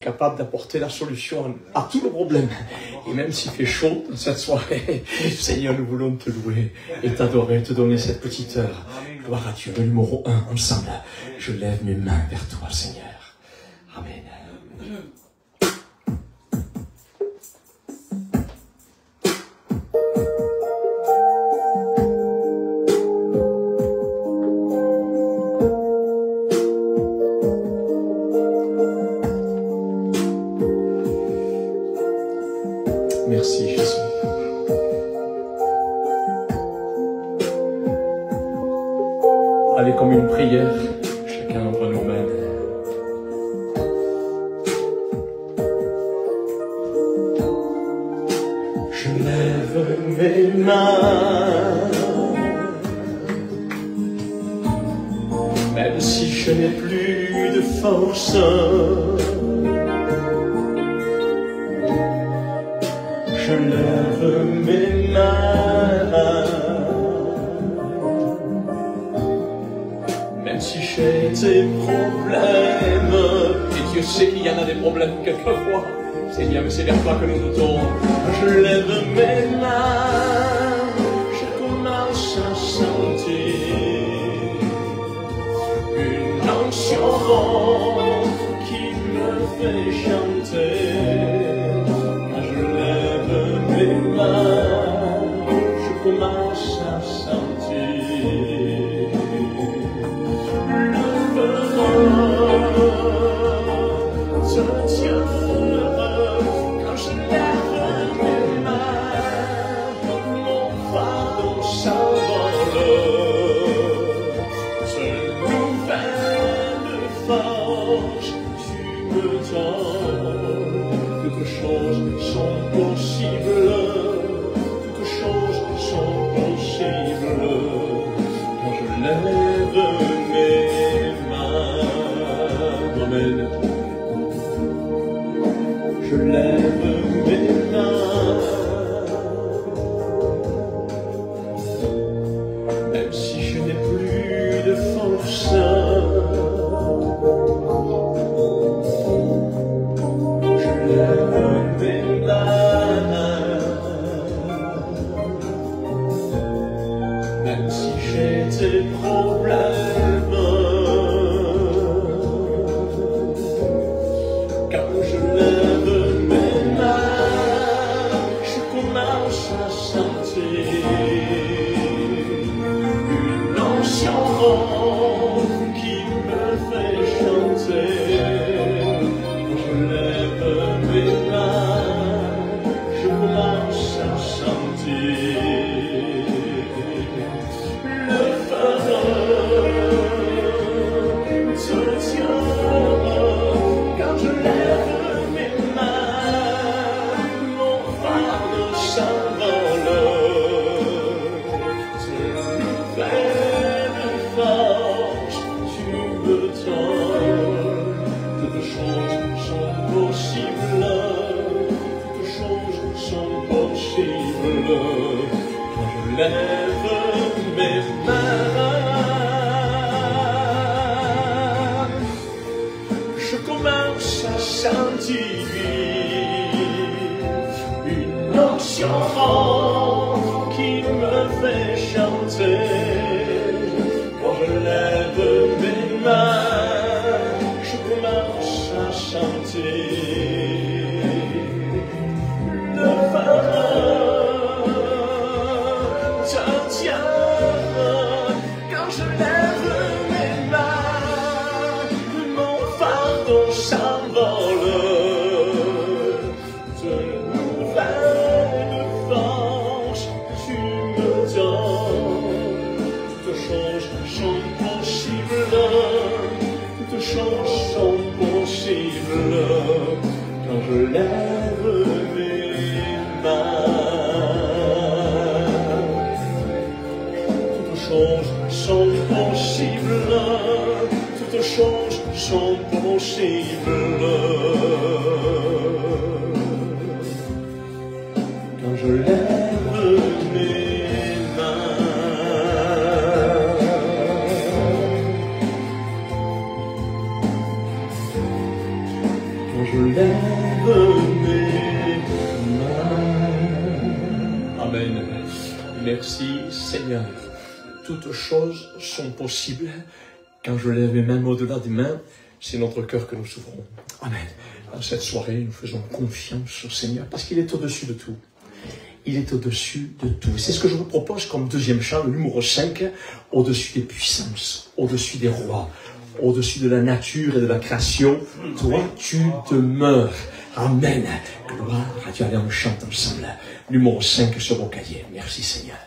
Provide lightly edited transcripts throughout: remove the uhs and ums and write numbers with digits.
capable d'apporter la solution à tous nos problèmes. Et même s'il fait chaud dans cette soirée, Seigneur, nous voulons te louer et t'adorer, te donner cette petite heure. Gloire à Dieu. Le numéro 1, ensemble. Je lève mes mains vers toi, Seigneur. Amen. Merci Jésus. Allez, comme une prière, chacun entre nos mains. Je lève mes mains, même si je n'ai plus de force. Je lève mes mains, même si j'ai des problèmes, et Dieu sait qu'il y en a des problèmes quelquefois, Seigneur, mais c'est vers toi que nous nous tournons. Je lève mes mains, je commence à sentir une onction qui me fait chanter. Je commence à sentir le feu de Dieu quand je lève mes mains, mon fardeau s'envole, cette nouvelle force tu me donnes, toutes choses sont possibles. Quand je lève mes mains, Amen. Je lève mes mains, même si je n'ai plus de force. Je lève mes mains, même si j'ai des problèmes. Quand je lève mes mains, je commence à sentir une onction qui me fait chanter. Quand je lève mes mains, je commence à sentir lève mes mains, je commence à sentir une onction qui me fait chanter. Quand je lève mes mains, je commence à sentir le phare. Quand je lève mes mains, mon fardeau s'envole, de nouvelles forces tu me donnes. Toutes choses sont possibles, toutes choses sont possibles, quand je lève mes mains. Sont possibles, toutes choses sont possibles. je lève mes mains. Amen. Merci Seigneur. Toutes choses sont possibles. Quand je lève mes mains au-delà des mains, c'est notre cœur que nous s'ouvrons. Amen. Dans cette soirée, nous faisons confiance au Seigneur parce qu'il est au-dessus de tout. Il est au-dessus de tout. C'est ce que je vous propose comme deuxième chant, le numéro 5, au-dessus des puissances, au-dessus des rois, au-dessus de la nature et de la création. Toi, tu demeures. Amen. Gloire à Dieu. Allez, on chante ensemble. Numéro 5 sur vos cahiers. Merci Seigneur.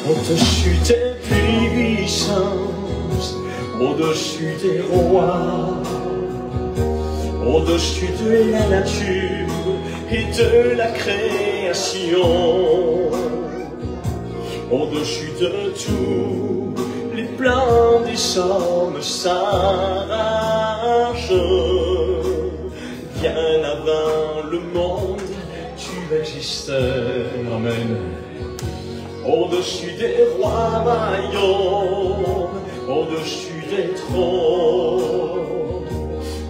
Au-dessus des puissances, au-dessus des rois, au-dessus de la nature et de la création, au-dessus de tous les plans des hommes sages, bien avant le monde, tu existais. Amen. Au-dessus des rois royaumes, au-dessus des trônes,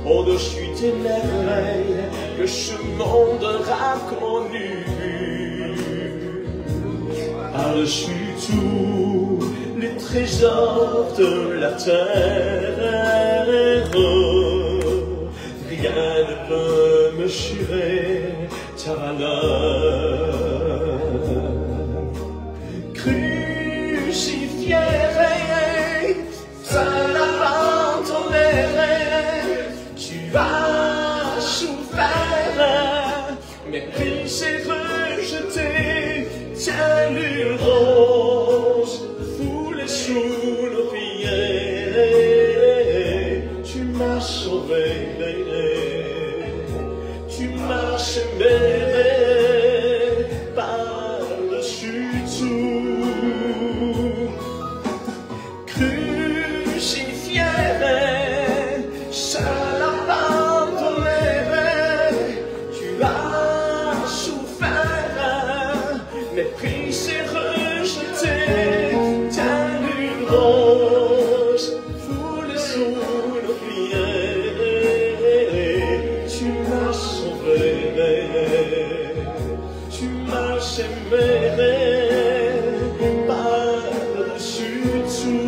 au-dessus des merveilles que ce monde a connues, par-dessus tous les trésors de la terre, rien ne peut mesurer ta valeur. Crucifié, ça n'a pas toléré, tu as souffert, méprisé, rejeté, tiens le rose, foulé sous nos pieds, tu m'as sauvé, tu m'as semé par-dessus tout. Crucifié, ça n'a pas toléré, tu as souffert, méprisé, rejeté, tiens une rose, foulée sous nos pieds, tu m'as sauvé, tu m'as aimé par-dessus tout.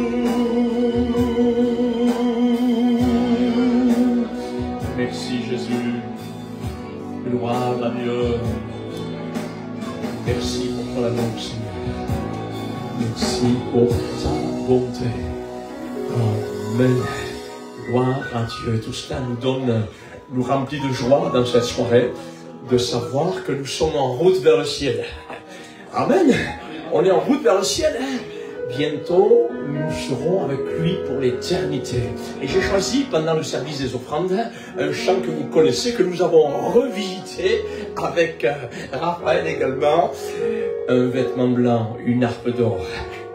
Merci Jésus, gloire à Dieu. Merci pour ton amour Seigneur. Merci pour ta bonté. Amen. Gloire à Dieu. Tout cela nous remplit de joie dans cette soirée de savoir que nous sommes en route vers le ciel. Amen. On est en route vers le ciel. Bientôt, nous serons avec lui pour l'éternité. Et j'ai choisi, pendant le service des offrandes, un chant que vous connaissez, que nous avons revisité avec Raphaël également. Un vêtement blanc, une harpe d'or,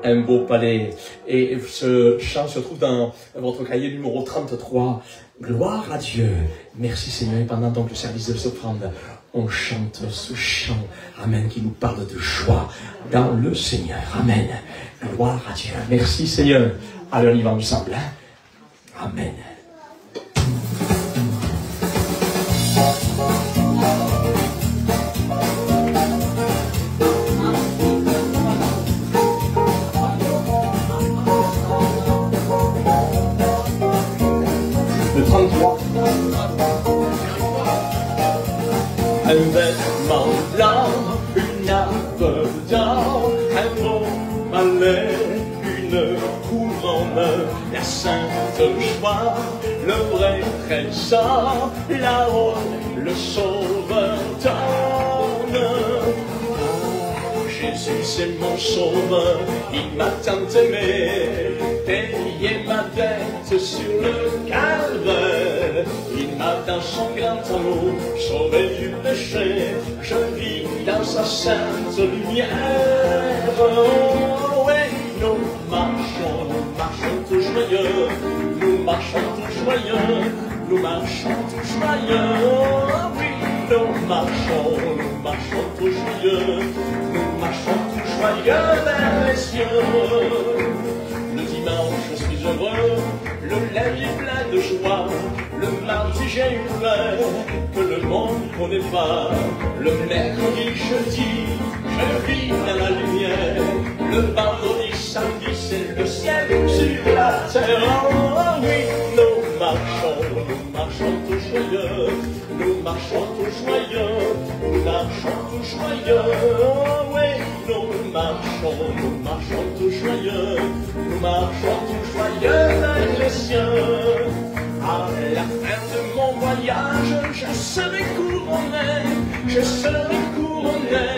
un beau palais. Et ce chant se trouve dans votre cahier numéro 33. Gloire à Dieu. Merci Seigneur. Et pendant donc le service des offrandes, on chante ce chant, Amen, qui nous parle de joie dans le Seigneur. Amen. Gloire à Dieu. Merci Seigneur. Allez, on y va ensemble. Amen. Le 33. Un vêtement blanc, une harpe d'or, un beau palais, une couronne, la sainte joie, le vrai trésor, là-haut le sauveur donne. Oh, Jésus c'est mon sauveur, il m'a tant aimé, payé ma dette sur le calvaire. Il m'a dans son grand amour sauvé du péché, je vis dans sa sainte lumière. Oh, et nous marchons tout joyeux, nous marchons tout joyeux, nous marchons tout joyeux. Oui, nous marchons tout joyeux. Nous marchons tout joyeux vers les cieux. Le dimanche, je suis heureux, le lundi plein de joie. Le mardi, j'ai une fleur que le monde ne connaît pas. Le mercredi, jeudi, je vis dans la lumière. Le vendredi, samedi, c'est le ciel sur la terre. Oh oui, nous marchons tout joyeux. Nous marchons tout joyeux. Nous marchons tout joyeux. Oh oui, nous marchons tout joyeux. Nous marchons tout joyeux vers les cieux. À la fin de mon voyage, je serai couronné, je serai couronné,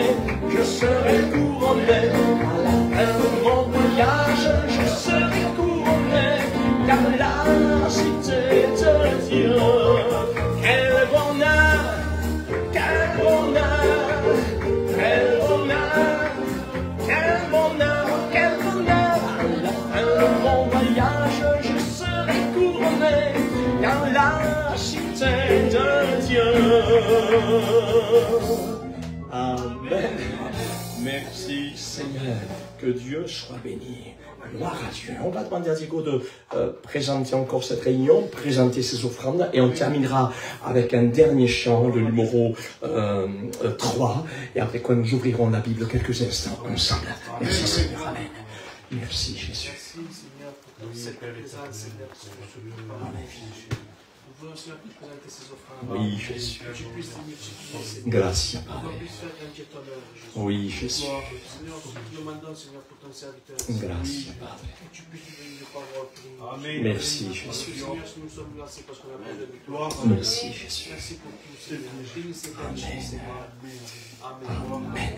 je serai couronné. À la fin de mon voyage, je serai couronné, car la cité de Dieu. Quel bonheur, quel bonheur, quel bonheur, quel bonheur, quel bonheur. À la fin de mon voyage, je serai couronné dans la cité de Dieu. Amen. Merci Seigneur. Que Dieu soit béni. Gloire à Dieu. On va demander à Diego de présenter encore cette réunion, présenter ses offrandes, et on terminera avec un dernier chant, le numéro 3, et après quoi nous ouvrirons la Bible quelques instants ensemble. Merci Seigneur. Amen. Merci Jésus. Oui, Jésus. Grâce, Père. Oui, Jésus. Grâce, Père. Merci, Jésus. Merci, Jésus. Amen.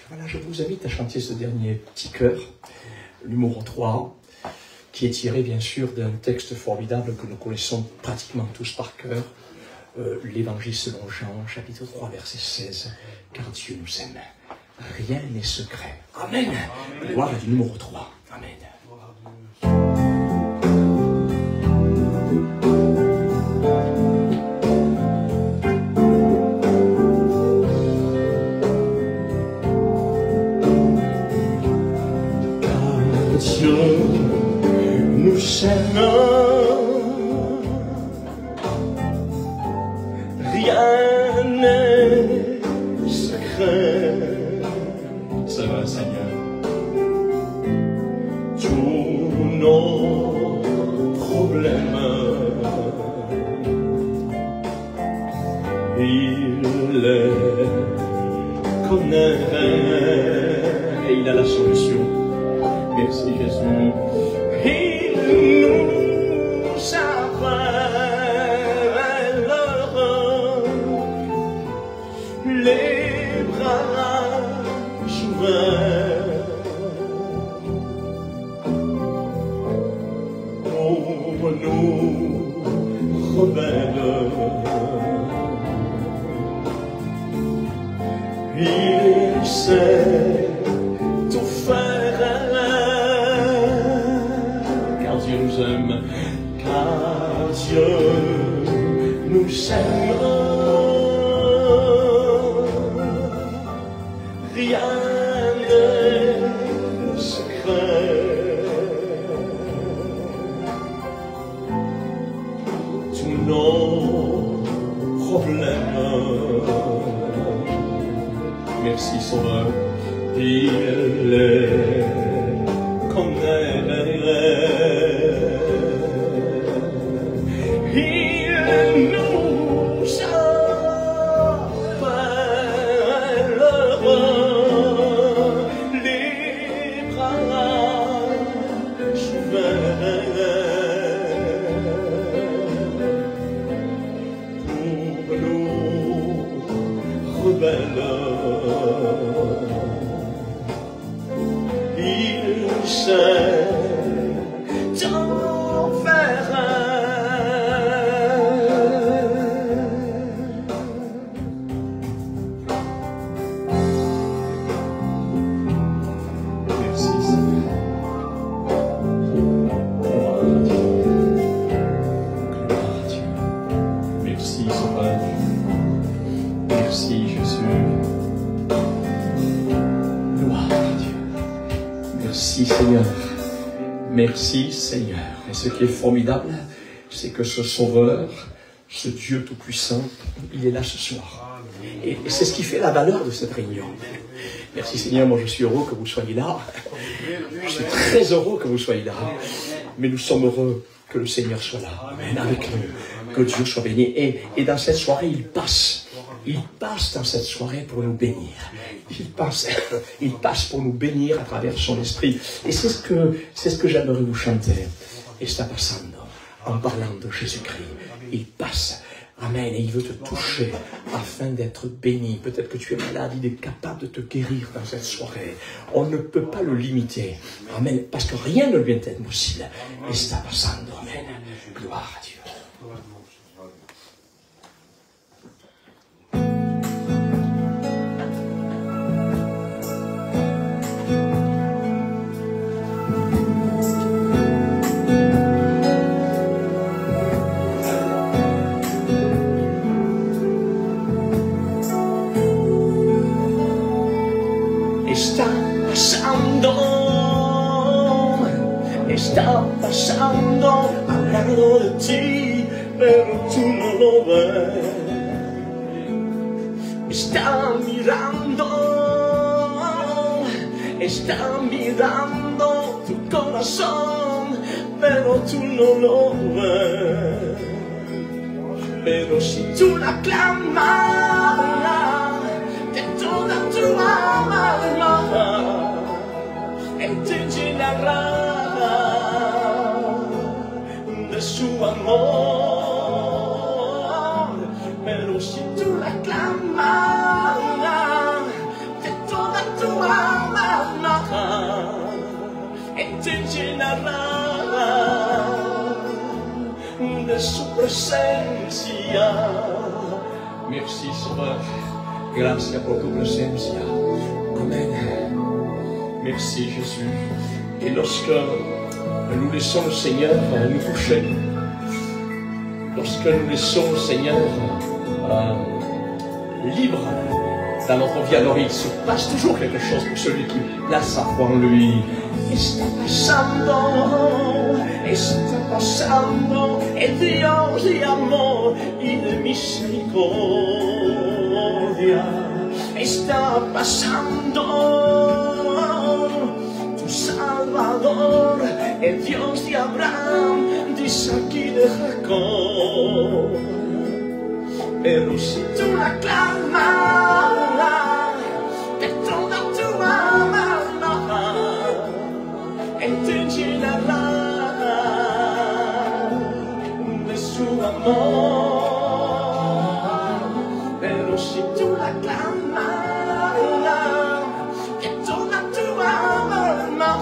Voilà, je vous invite à chanter ce dernier petit chœur, numéro 3. Qui est tiré bien sûr d'un texte formidable que nous connaissons pratiquement tous par cœur, l'Évangile selon Jean, chapitre 3, verset 16, car Dieu nous aime. Rien n'est secret. Amen. Gloire du numéro 3. Amen. Car Dieu nous aime, rien n'est secret. C'est vrai, Seigneur. Tous nos problèmes, il les connaît et il a la solution. Merci Jésus. Il nous appelle les bras ouverts pour nous rebelles. Il sait tout faire. Dieu nous aime, car Dieu nous aime. Rien n'est secret. Tous nos problèmes. Merci Sauveur, il les connaît. Il sait tout faire. Merci Seigneur. Merci, Sauveur. Merci, Jésus. Gloire à Dieu. Merci, Seigneur. Merci, Seigneur. Et ce qui est formidable, c'est que ce Sauveur, ce Dieu Tout-Puissant, il est là ce soir. Et c'est ce qui fait la valeur de cette réunion. Merci, Seigneur. Moi, je suis heureux que vous soyez là. Je suis très heureux que vous soyez là. Mais nous sommes heureux que le Seigneur soit là. Amen. Avec nous. Que Dieu soit béni. Et dans cette soirée, il passe. Il passe dans cette soirée pour nous bénir. Il passe pour nous bénir à travers son esprit. Et c'est ce que j'aimerais vous chanter. Et sta passando, en parlant de Jésus-Christ. Il passe. Amen. Et il veut te toucher afin d'être béni. Peut-être que tu es malade, il est capable de te guérir dans cette soirée. On ne peut pas le limiter. Amen. Parce que rien ne lui est impossible. Et sta passando. Amen. Gloire à Dieu. Está pasando al lado de ti, pero tú no lo ves. Está mirando tu corazón, pero tú no lo ves. Pero si tú la clamas de toda tu alma, Él te llenará de su amor. Pero si tú la clamas de toda tu alma, Él te llenará de su presencia. Merci, Sauveur. Gracias por tu presencia. Amen. Merci, Jésus. Et lorsque nous laissons le Seigneur nous toucher, lorsque nous laissons le Seigneur libre dans notre vie, alors il se passe toujours quelque chose pour celui qui place sa foi en lui. Está pasando el Dios de amor y de misericordia. Está pasando tu Salvador, el Dios de Abraham, de Isaac y de Jacob. Pero si tú la clamas de toda tu alma, Él te llenará de su amor. Pero si tú la clamas de toda tu alma,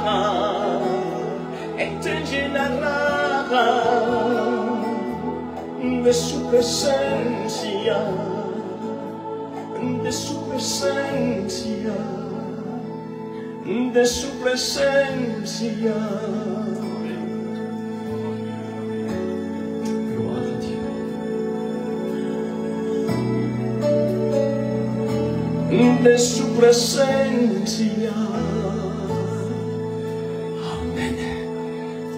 Él te llenará de su presencia, de su presencia, de su presencia. Gloire à Dieu. De su presencia. Amen.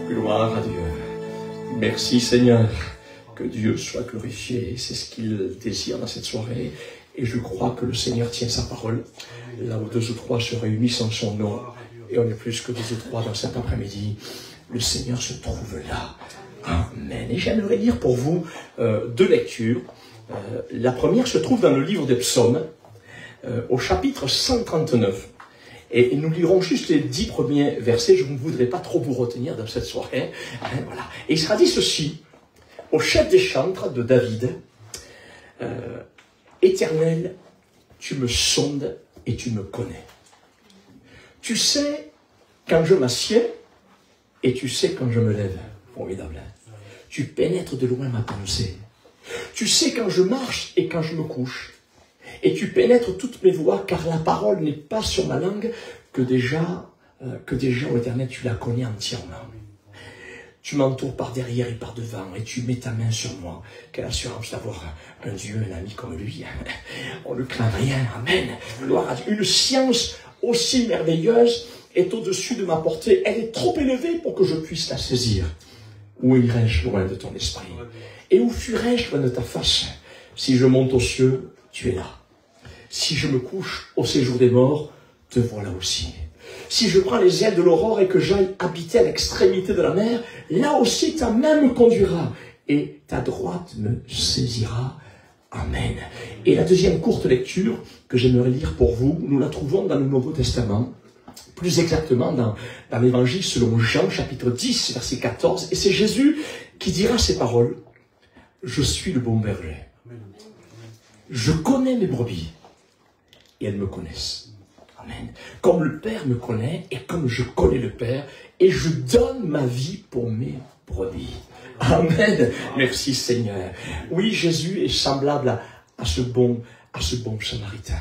Gloire à Dieu. Merci, Seigneur. Que Dieu soit glorifié. C'est ce qu'il désire dans cette soirée. Et je crois que le Seigneur tient sa parole. Là où 2 ou 3 se réunissent en son nom, et on est plus que 2 ou 3 dans cet après-midi, le Seigneur se trouve là. Amen. Et j'aimerais lire pour vous 2 lectures. La première se trouve dans le livre des Psaumes, au chapitre 139. Et nous lirons juste les 10 premiers versets. Je ne voudrais pas trop vous retenir dans cette soirée. Voilà. Et il sera dit ceci, au chef des chantres de David, Éternel, tu me sondes et tu me connais. Tu sais quand je m'assieds et tu sais quand je me lève. Formidable. Hein? Tu pénètres de loin ma pensée. Tu sais quand je marche et quand je me couche. Et tu pénètres toutes mes voies, car la parole n'est pas sur ma langue, que déjà, ô Éternel, tu la connais entièrement. Tu m'entoures par derrière et par devant et tu mets ta main sur moi. Quelle assurance d'avoir un Dieu, un ami comme lui. On ne craint rien. Amen. Gloire à Dieu. Une science aussi merveilleuse est au-dessus de ma portée. Elle est trop élevée pour que je puisse la saisir. Où irai-je loin de ton esprit? Et où fuirai-je loin de ta face? Si je monte aux cieux, tu es là. Si je me couche au séjour des morts, te voilà aussi. Si je prends les ailes de l'aurore et que j'aille habiter à l'extrémité de la mer, là aussi ta main me conduira et ta droite me saisira. Amen. Et la deuxième courte lecture que j'aimerais lire pour vous, nous la trouvons dans le Nouveau Testament, plus exactement dans l'évangile selon Jean, chapitre 10, verset 14. Et c'est Jésus qui dira ces paroles. Je suis le bon berger. Je connais mes brebis et elles me connaissent. Amen. Comme le Père me connaît et comme je connais le Père et je donne ma vie pour mes brebis. Amen. Merci Seigneur. Oui, Jésus est semblable à ce bon Samaritain,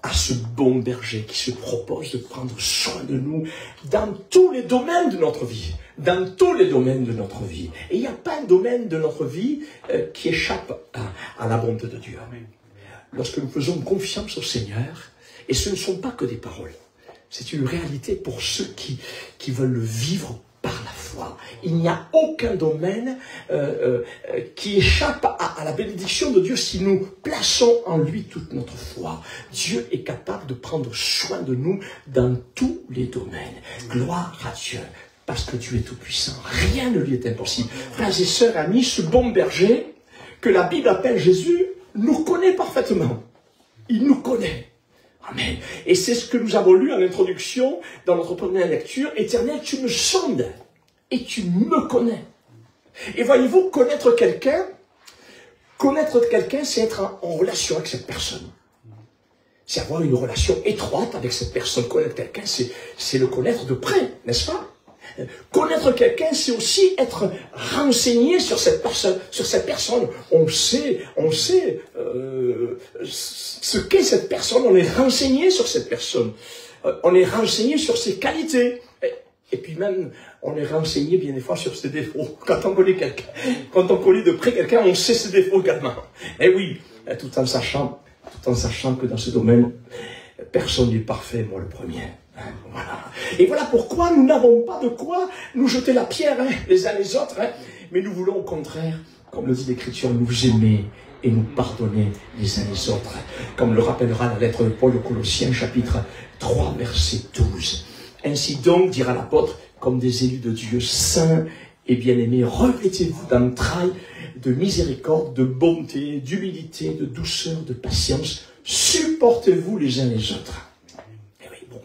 à ce bon berger qui se propose de prendre soin de nous dans tous les domaines de notre vie. Dans tous les domaines de notre vie. Et il n'y a pas un domaine de notre vie qui échappe à la bonté de Dieu. Lorsque nous faisons confiance au Seigneur, et ce ne sont pas que des paroles, c'est une réalité pour ceux qui veulent le vivre par la foi. Il n'y a aucun domaine qui échappe à la bénédiction de Dieu si nous plaçons en lui toute notre foi. Dieu est capable de prendre soin de nous dans tous les domaines. Gloire à Dieu, parce que Dieu est tout-puissant. Rien ne lui est impossible. Frères et sœurs, amis, ce bon berger, que la Bible appelle Jésus, nous connaît parfaitement. Il nous connaît. Amen. Et c'est ce que nous avons lu en introduction dans notre première lecture. Éternel, tu me sondes et tu me connais. Et voyez-vous, connaître quelqu'un, c'est être en relation avec cette personne. C'est avoir une relation étroite avec cette personne. Connaître quelqu'un, c'est le connaître de près, n'est-ce pas? Connaître quelqu'un, c'est aussi être renseigné sur cette personne. On sait ce qu'est cette personne. On est renseigné sur cette personne. On est renseigné sur ses qualités. Et puis même, on est renseigné bien des fois sur ses défauts. Quand on connaît quelqu'un, quand on connaît de près quelqu'un, on sait ses défauts également. Et oui, tout en sachant que dans ce domaine, personne n'est parfait, moi le premier. Voilà. Et voilà pourquoi nous n'avons pas de quoi nous jeter la pierre les uns les autres, mais nous voulons au contraire, comme le dit l'Écriture, nous aimer et nous pardonner les uns les autres, comme le rappellera la lettre de Paul aux Colossiens, chapitre 3, verset 12. Ainsi donc, dira l'apôtre, comme des élus de Dieu saints et bien-aimés, revêtez-vous d'entrailles, de miséricorde, de bonté, d'humilité, de douceur, de patience, supportez-vous les uns les autres.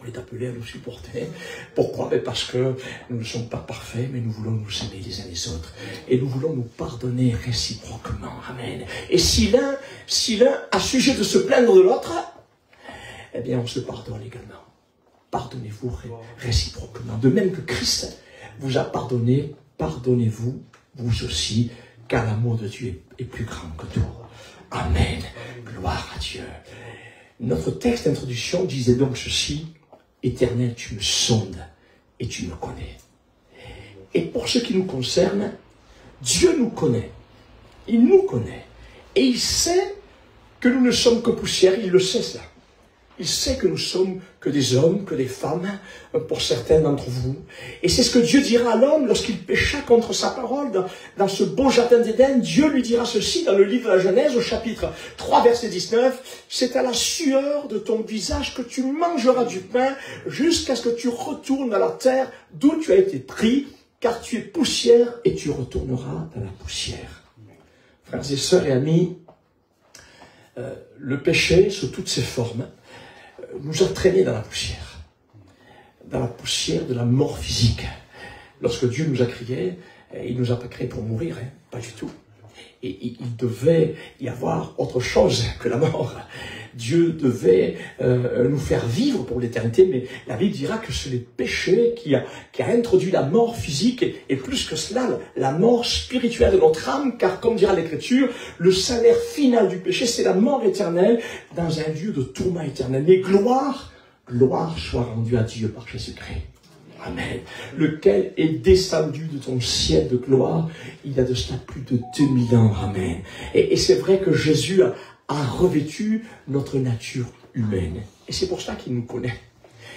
On est appelé à nous supporter. Pourquoi? Parce que nous ne sommes pas parfaits, mais nous voulons nous aimer les uns les autres. Et nous voulons nous pardonner réciproquement. Amen. Et si l'un a sujet de se plaindre de l'autre, eh bien on se pardonne également. Pardonnez-vous réciproquement. De même que Christ vous a pardonné, pardonnez-vous, vous aussi, car l'amour de Dieu est plus grand que tout. Amen. Gloire à Dieu. Notre texte d'introduction disait donc ceci. Éternel, tu me sondes et tu me connais. Et pour ce qui nous concerne, Dieu nous connaît. Il nous connaît. Et il sait que nous ne sommes que poussière. Il le sait cela. Il sait que nous sommes que des hommes, que des femmes, pour certains d'entre vous. Et c'est ce que Dieu dira à l'homme lorsqu'il pécha contre sa parole dans ce beau jardin d'Éden. Dieu lui dira ceci dans le livre de la Genèse, au chapitre 3, verset 19. C'est à la sueur de ton visage que tu mangeras du pain jusqu'à ce que tu retournes à la terre d'où tu as été pris, car tu es poussière et tu retourneras dans la poussière. Frères et sœurs et amis, le péché, sous toutes ses formes, nous a traînés dans la poussière de la mort physique. Lorsque Dieu nous a créés, il ne nous a pas créés pour mourir, pas du tout. Et il devait y avoir autre chose que la mort. Dieu devait nous faire vivre pour l'éternité, mais la Bible dira que c'est le péché qui a introduit la mort physique, et plus que cela, la mort spirituelle de notre âme, car comme dira l'Écriture, le salaire final du péché, c'est la mort éternelle dans un lieu de tourment éternel. Mais gloire soit rendue à Dieu par Jésus-Christ. Amen. Lequel est descendu de ton ciel de gloire il y a de cela plus de 2000 ans. Amen. Et c'est vrai que Jésus a revêtu notre nature humaine. Et c'est pour cela qu'il nous connaît.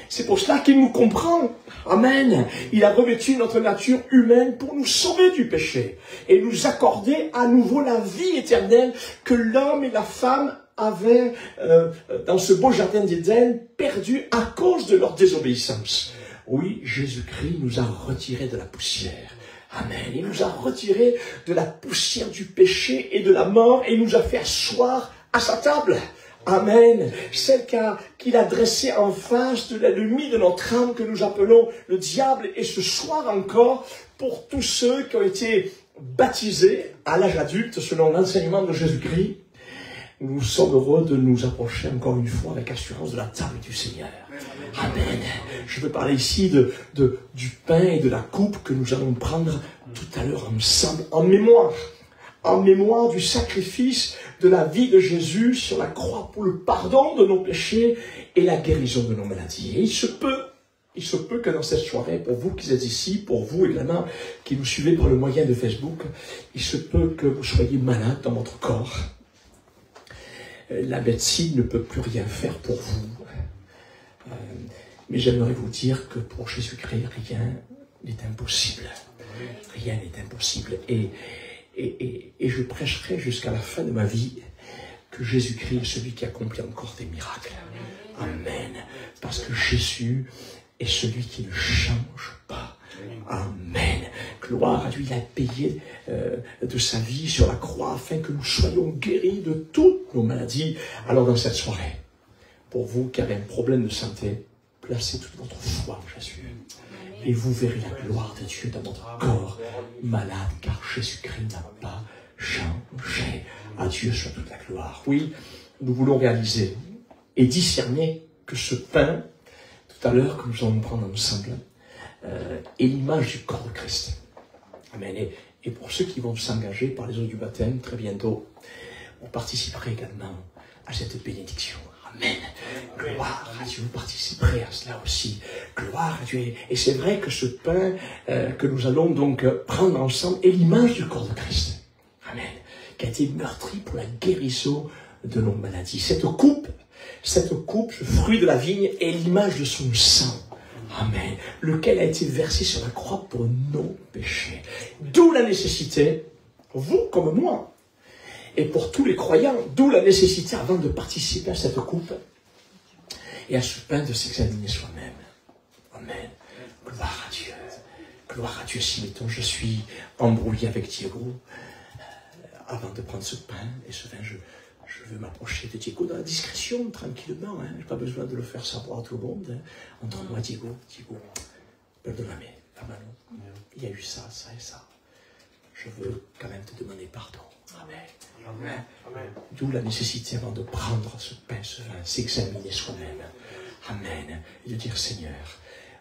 C'est pour cela qu'il nous comprend. Amen. Il a revêtu notre nature humaine pour nous sauver du péché et nous accorder à nouveau la vie éternelle que l'homme et la femme avaient dans ce beau jardin d'Éden perdu à cause de leur désobéissance. Oui, Jésus-Christ nous a retirés de la poussière. Amen. Il nous a retirés de la poussière du péché et de la mort et nous a fait asseoir à sa table. Amen. Celle qu'il a dressée en face de l'ennemi de notre âme que nous appelons le diable. Et ce soir encore, pour tous ceux qui ont été baptisés à l'âge adulte selon l'enseignement de Jésus-Christ, nous sommes heureux de nous approcher encore une fois avec assurance de la table du Seigneur. Amen. Je veux parler ici du pain et de la coupe que nous allons prendre tout à l'heure ensemble en mémoire du sacrifice de la vie de Jésus sur la croix pour le pardon de nos péchés et la guérison de nos maladies. Et il se peut que dans cette soirée, pour vous qui êtes ici, pour vous également qui nous suivez par le moyen de Facebook, il se peut que vous soyez malade dans votre corps. La médecine ne peut plus rien faire pour vous. Mais j'aimerais vous dire que pour Jésus-Christ, rien n'est impossible. Rien n'est impossible. Et je prêcherai jusqu'à la fin de ma vie que Jésus-Christ est celui qui accomplit encore des miracles. Amen. Parce que Jésus est celui qui ne change pas. Amen. Gloire à Dieu, il a payé de sa vie sur la croix afin que nous soyons guéris de toutes nos maladies. Alors dans cette soirée, pour vous qui avez un problème de santé, placez toute votre foi en Jésus. Et vous verrez la gloire de Dieu dans votre corps malade, car Jésus-Christ n'a pas changé. À Dieu soit toute la gloire. Oui, nous voulons réaliser et discerner que ce pain, tout à l'heure, que nous allons prendre ensemble, est l'image du corps de Christ. Amen. Et pour ceux qui vont s'engager par les eaux du baptême, très bientôt, vous participerez également à cette bénédiction. Amen. Gloire à Dieu, vous participerez à cela aussi. Gloire à Dieu. Et c'est vrai que ce pain que nous allons donc prendre ensemble est l'image du corps de Christ. Amen. Qui a été meurtri pour la guérison de nos maladies. Cette coupe, ce fruit de la vigne, est l'image de son sang. Amen. Lequel a été versé sur la croix pour nos péchés. D'où la nécessité, vous comme moi, et pour tous les croyants, d'où la nécessité, avant de participer à cette coupe et à ce pain, de s'examiner soi-même. Amen. Gloire à Dieu. Gloire à Dieu. Si, mettons, je suis embrouillé avec Diego, avant de prendre ce pain et ce vin, je veux m'approcher de Diego dans la discrétion, tranquillement. Je n'ai pas besoin de le faire savoir à tout le monde. Entre moi, Diego, pardonne-moi, il y a eu ça, ça et ça. Je veux quand même te demander pardon. Amen. Amen. Amen. D'où la nécessité avant de prendre ce pain, ce vin, s'examiner soi-même. Amen. Et de dire, Seigneur,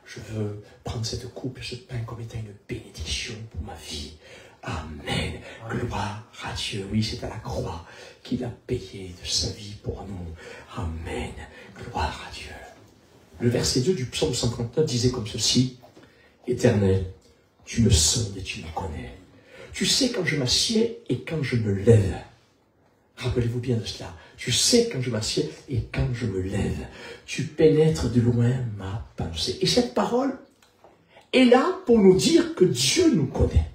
je veux prendre cette coupe et ce pain comme étant une bénédiction pour ma vie. Amen. Gloire à Dieu. Oui, c'est à la croix qu'il a payé de sa vie pour nous. Amen. Gloire à Dieu. Le verset 2 du psaume 139 disait comme ceci. Éternel, tu me sondes et tu me connais. Tu sais quand je m'assieds et quand je me lève. Rappelez-vous bien de cela. Tu sais quand je m'assieds et quand je me lève. Tu pénètres de loin ma pensée. Et cette parole est là pour nous dire que Dieu nous connaît.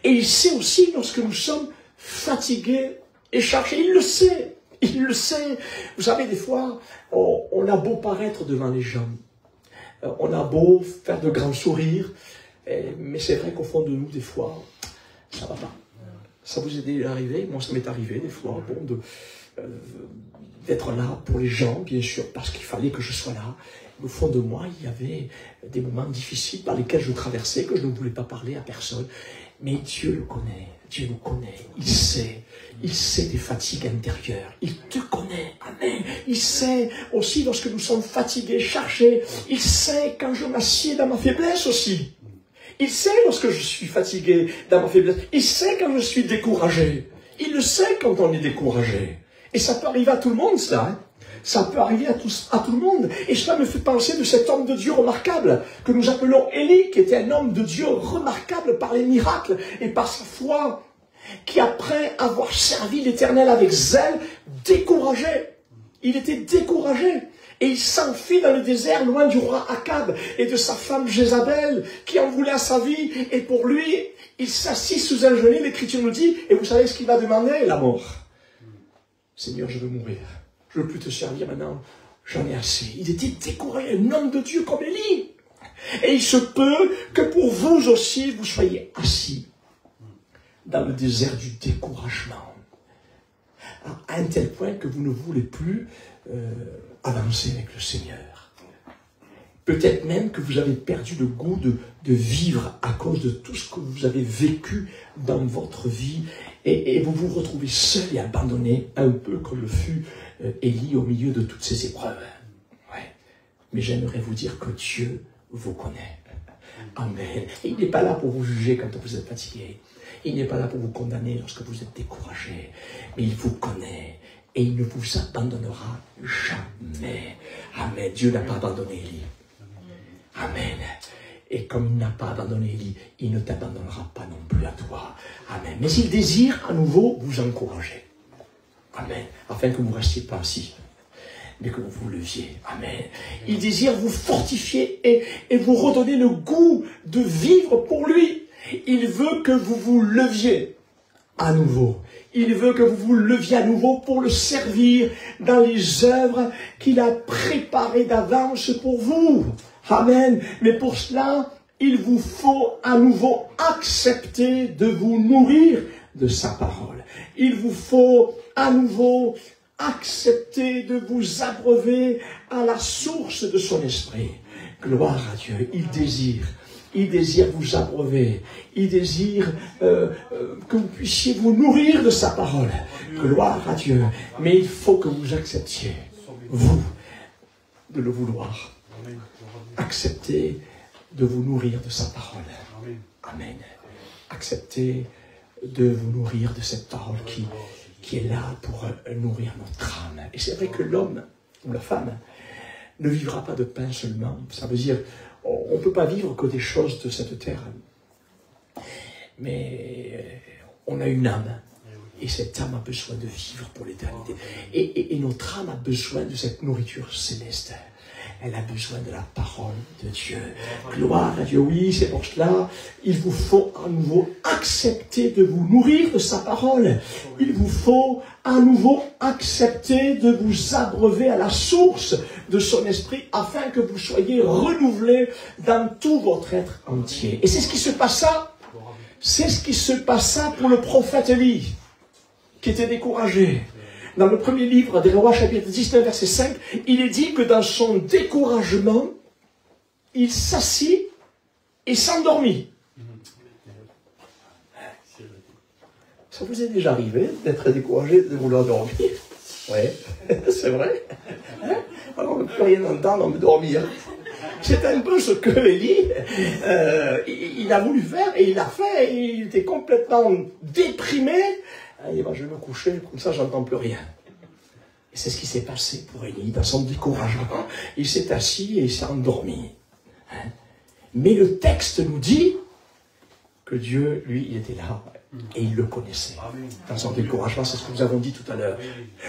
Et il sait aussi lorsque nous sommes fatigués et chargés. Il le sait. Il le sait. Vous savez, des fois, on a beau paraître devant les gens. On a beau faire de grands sourires. Mais c'est vrai qu'au fond de nous, des fois, ça ne va pas. Ça vous est déjà arrivé? Moi, ça m'est arrivé des fois, d'être là pour les gens, bien sûr, parce qu'il fallait que je sois là. Au fond de moi, il y avait des moments difficiles par lesquels je traversais, que je ne voulais pas parler à personne. Mais Dieu le connaît, Dieu nous connaît, il sait des fatigues intérieures, il te connaît, amen. Il sait aussi lorsque nous sommes fatigués, chargés, il sait quand je m'assieds dans ma faiblesse aussi. Il sait lorsque je suis fatigué dans ma faiblesse, il sait quand je suis découragé, il le sait quand on est découragé. Et ça peut arriver à tout le monde, cela. Hein. Ça peut arriver à tout le monde. Et cela me fait penser de cet homme de Dieu remarquable, que nous appelons Élie, qui était un homme de Dieu remarquable par les miracles et par sa foi, qui après avoir servi l'Éternel avec zèle, découragé. Il était découragé. Et il s'enfuit dans le désert, loin du roi Akab et de sa femme Jézabel, qui en voulait à sa vie. Et pour lui, il s'assit sous un genêt, l'Écriture nous dit, et vous savez ce qu'il va demander? La mort. Seigneur, je veux mourir. Je ne veux plus te servir maintenant. J'en ai assez. Il était découragé, un homme de Dieu comme Élie. Et il se peut que pour vous aussi, vous soyez assis dans le désert du découragement. À un tel point que vous ne voulez plus avancer avec le Seigneur. Peut-être même que vous avez perdu le goût de vivre à cause de tout ce que vous avez vécu dans votre vie et vous vous retrouvez seul et abandonné, un peu comme le fut Élie au milieu de toutes ces épreuves. Ouais. Mais j'aimerais vous dire que Dieu vous connaît. Amen. Et il n'est pas là pour vous juger quand vous êtes fatigué. Il n'est pas là pour vous condamner lorsque vous êtes découragé. Mais il vous connaît. Et il ne vous abandonnera jamais. Amen. Dieu n'a pas abandonné Élie. Amen. Et comme il n'a pas abandonné Élie, il ne t'abandonnera pas non plus à toi. Amen. Mais il désire à nouveau vous encourager. Amen. Afin que vous ne restiez pas assis, mais que vous vous leviez. Amen. Il désire vous fortifier et vous redonner le goût de vivre pour lui. Il veut que vous vous leviez à nouveau. Il veut que vous vous leviez à nouveau pour le servir dans les œuvres qu'il a préparées d'avance pour vous. Amen. Mais pour cela, il vous faut à nouveau accepter de vous nourrir de sa parole. Il vous faut à nouveau accepter de vous abreuver à la source de son esprit. Gloire à Dieu. Il désire vous abreuver. Il désire que vous puissiez vous nourrir de sa parole. Gloire à Dieu. Mais il faut que vous acceptiez, vous, de le vouloir. Acceptez de vous nourrir de sa parole. Amen. Acceptez de vous nourrir de cette parole qui est là pour nourrir notre âme. Et c'est vrai que l'homme ou la femme ne vivra pas de pain seulement. Ça veut dire, on ne peut pas vivre que des choses de cette terre. Mais on a une âme. Et cette âme a besoin de vivre pour l'éternité. Et notre âme a besoin de cette nourriture céleste. Elle a besoin de la parole de Dieu. Gloire à Dieu. Oui, c'est pour cela, il vous faut à nouveau accepter de vous nourrir de sa parole. Il vous faut à nouveau accepter de vous abreuver à la source de son esprit afin que vous soyez renouvelés dans tout votre être entier. Et c'est ce qui se passa. C'est ce qui se passa pour le prophète Élie, qui était découragé. Dans le premier livre des Rois, chapitre 19, verset 5, il est dit que dans son découragement, il s'assit et s'endormit. Ça vous est déjà arrivé d'être découragé, de vouloir dormir? Oui, c'est vrai. Alors, on ne peut plus rien entendre, on veut dormir. C'est un peu ce que Élie, il a voulu faire et il l'a fait. Et il était complètement déprimé. Il va, je vais me coucher, comme ça, j'entends plus rien. Et c'est ce qui s'est passé pour Élie, dans son découragement. Il s'est assis et il s'est endormi. Mais le texte nous dit que Dieu, lui, il était là. Et il le connaissait. Dans son découragement, c'est ce que nous avons dit tout à l'heure.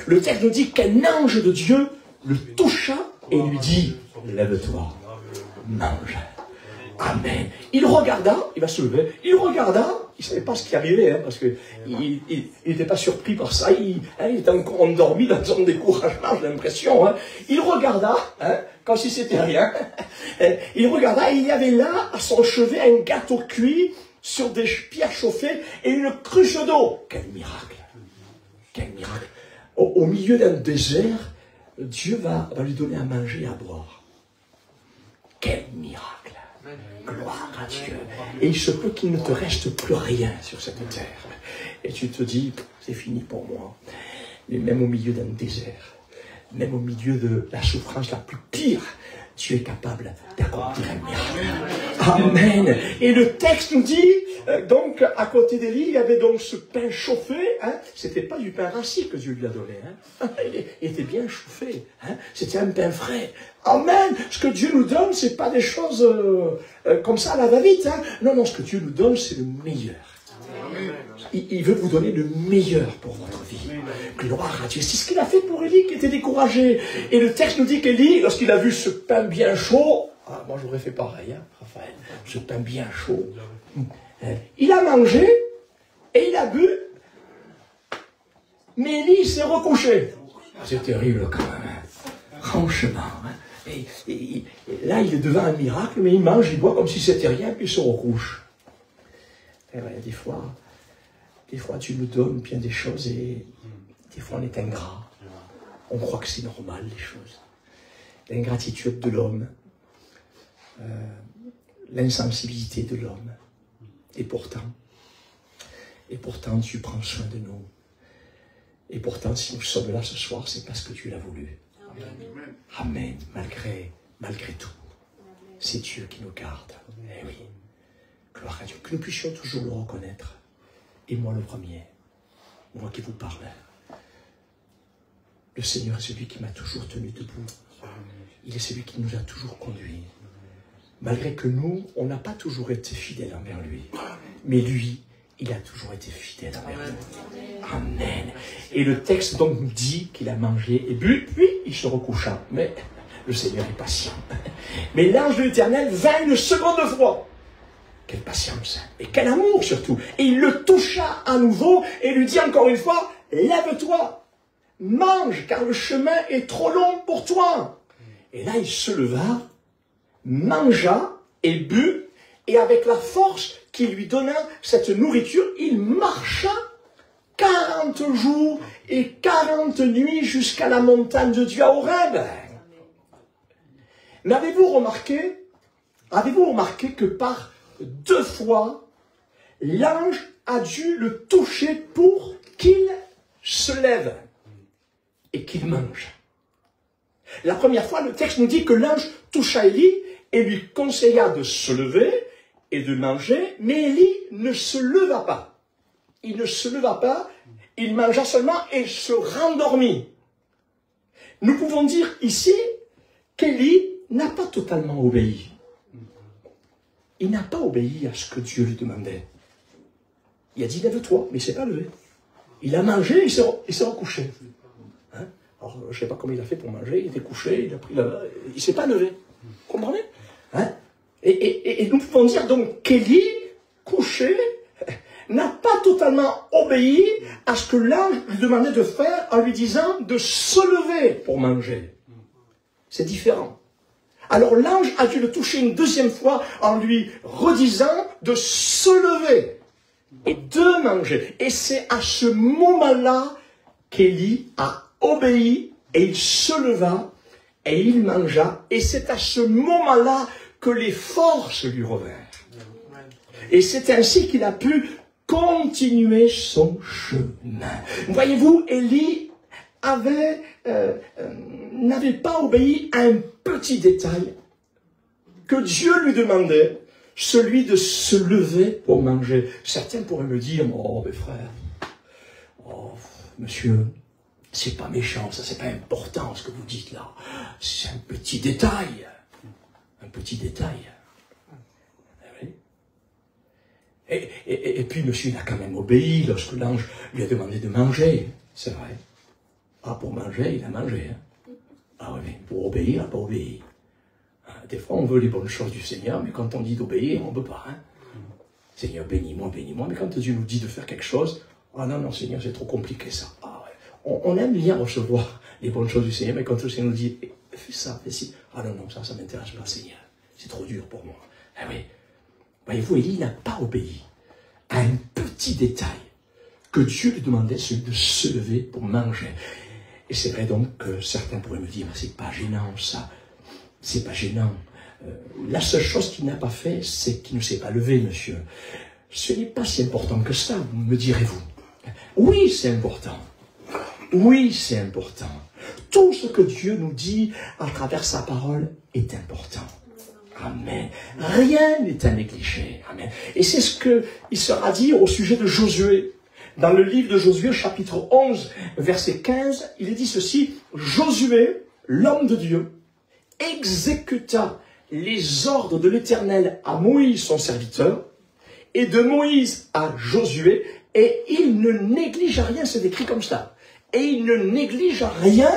Le texte nous dit qu'un ange de Dieu le toucha et lui dit, lève-toi, mange. Amen. Il regarda, il va se lever, il regarda, il ne savait pas ce qui arrivait, parce qu'il n'était pas surpris par ça, il était encore endormi dans son découragement, j'ai l'impression. Il regarda, comme si c'était rien, il regarda et il y avait là, à son chevet, un gâteau cuit sur des pierres chauffées et une cruche d'eau. Quel miracle! Quel miracle! Au milieu d'un désert, Dieu va lui donner à manger et à boire. Quel miracle! Gloire à Dieu. Et il se peut qu'il ne te reste plus rien sur cette terre. Et tu te dis, c'est fini pour moi. Mais même au milieu d'un désert, même au milieu de la souffrance la plus pire, Dieu est capable d'accomplir un miracle. Amen. Et le texte nous dit, donc, à côté d'Élie, il y avait donc ce pain chauffé. Hein. C'était pas du pain rassis que Dieu lui a donné. Hein. Il était bien chauffé. Hein. C'était un pain frais. Amen. Ce que Dieu nous donne, c'est pas des choses comme ça à la va-vite. Hein. Non, non, ce que Dieu nous donne, c'est le meilleur. Il veut vous donner le meilleur pour votre vie. Gloire à Dieu. C'est ce qu'il a fait pour Élie qui était découragé. Et le texte nous dit qu'Élie, lorsqu'il a vu ce pain bien chaud, moi j'aurais fait pareil, hein, Raphaël, ce pain bien chaud, il a mangé et il a bu, mais Élie s'est recouché. C'est terrible quand même, hein. Franchement. Hein. Et là il est devant un miracle, mais il mange, il boit comme si c'était rien, puis il se recouche. Et ouais, des fois, tu nous donnes bien des choses et des fois on est ingrat. On croit que c'est normal, les choses. L'ingratitude de l'homme, l'insensibilité de l'homme. Et pourtant, tu prends soin de nous. Et pourtant, si nous sommes là ce soir, c'est parce que tu l'as voulu. Amen. Amen. Malgré tout. C'est Dieu qui nous garde. Eh oui. Gloire à Dieu. Que nous puissions toujours le reconnaître. Et moi le premier, moi qui vous parle, le Seigneur est celui qui m'a toujours tenu debout. Il est celui qui nous a toujours conduits. Malgré que nous, on n'a pas toujours été fidèles envers lui. Mais lui, il a toujours été fidèle envers nous. Amen. Et le texte donc nous dit qu'il a mangé et bu, puis il se recoucha. Mais le Seigneur est patient. Mais l'ange de l'Éternel vint une seconde fois. Quelle patience, et quel amour surtout. Et il le toucha à nouveau et lui dit encore une fois, lève-toi, mange, car le chemin est trop long pour toi. Et là, il se leva, mangea et but, et avec la force qui lui donna cette nourriture, il marcha 40 jours et 40 nuits jusqu'à la montagne de Dieu à Horeb. Mais avez-vous remarqué que par 2 fois, l'ange a dû le toucher pour qu'il se lève et qu'il mange. La première fois, le texte nous dit que l'ange toucha Élie et lui conseilla de se lever et de manger, mais Élie ne se leva pas. Il ne se leva pas, il mangea seulement et se rendormit. Nous pouvons dire ici qu'Élie n'a pas totalement obéi. Il n'a pas obéi à ce que Dieu lui demandait. Il a dit, lève-toi, mais il ne s'est pas levé. Il a mangé, il s'est recouché. Hein? Alors, je ne sais pas comment il a fait pour manger, il était couché, il ne s'est pas levé. Vous comprenez? Hein? Et nous pouvons dire donc qu'Élie, couché, n'a pas totalement obéi à ce que l'ange lui demandait de faire en lui disant de se lever pour manger. C'est différent. Alors l'ange a dû le toucher une deuxième fois en lui redisant de se lever et de manger. Et c'est à ce moment-là qu'Élie a obéi et il se leva et il mangea. Et c'est à ce moment-là que les forces lui revinrent. Et c'est ainsi qu'il a pu continuer son chemin. Voyez-vous, Élie n'avait pas obéi à un petit détail que Dieu lui demandait, celui de se lever pour manger. Certains pourraient me dire, oh mes frères, oh monsieur, c'est pas méchant, ça c'est pas important ce que vous dites là, c'est un petit détail. Un petit détail. Et puis monsieur il a quand même obéi lorsque l'ange lui a demandé de manger, c'est vrai. Ah, pour manger, il a mangé. Hein. Ah oui, mais pour obéir, il n'a pas obéi. Des fois, on veut les bonnes choses du Seigneur, mais quand on dit d'obéir, on ne peut pas. Hein. Seigneur, bénis-moi, bénis-moi. Mais quand Dieu nous dit de faire quelque chose, ah non, non, Seigneur, c'est trop compliqué ça. Ah, ouais. On aime bien recevoir les bonnes choses du Seigneur, mais quand le Seigneur nous dit, fais ça, fais ci. Ah non, non, ça ne m'intéresse pas, Seigneur. C'est trop dur pour moi. Ah oui. Voyez-vous, Élie n'a pas obéi à un petit détail que Dieu lui demandait, celui de se lever pour manger. Et c'est vrai donc que certains pourraient me dire, c'est pas gênant ça, c'est pas gênant. La seule chose qu'il n'a pas fait, c'est qu'il ne s'est pas levé, monsieur. Ce n'est pas si important que ça, me direz-vous. Oui, c'est important. Oui, c'est important. Tout ce que Dieu nous dit à travers sa parole est important. Amen. Rien n'est à négliger. Amen. Et c'est ce qu'il sera dit au sujet de Josué. Dans le livre de Josué, chapitre 11, verset 15, il est dit ceci. Josué, l'homme de Dieu, exécuta les ordres de l'Éternel à Moïse, son serviteur, et de Moïse à Josué, et il ne négligea rien, c'est écrit comme ça. Et il ne négligea rien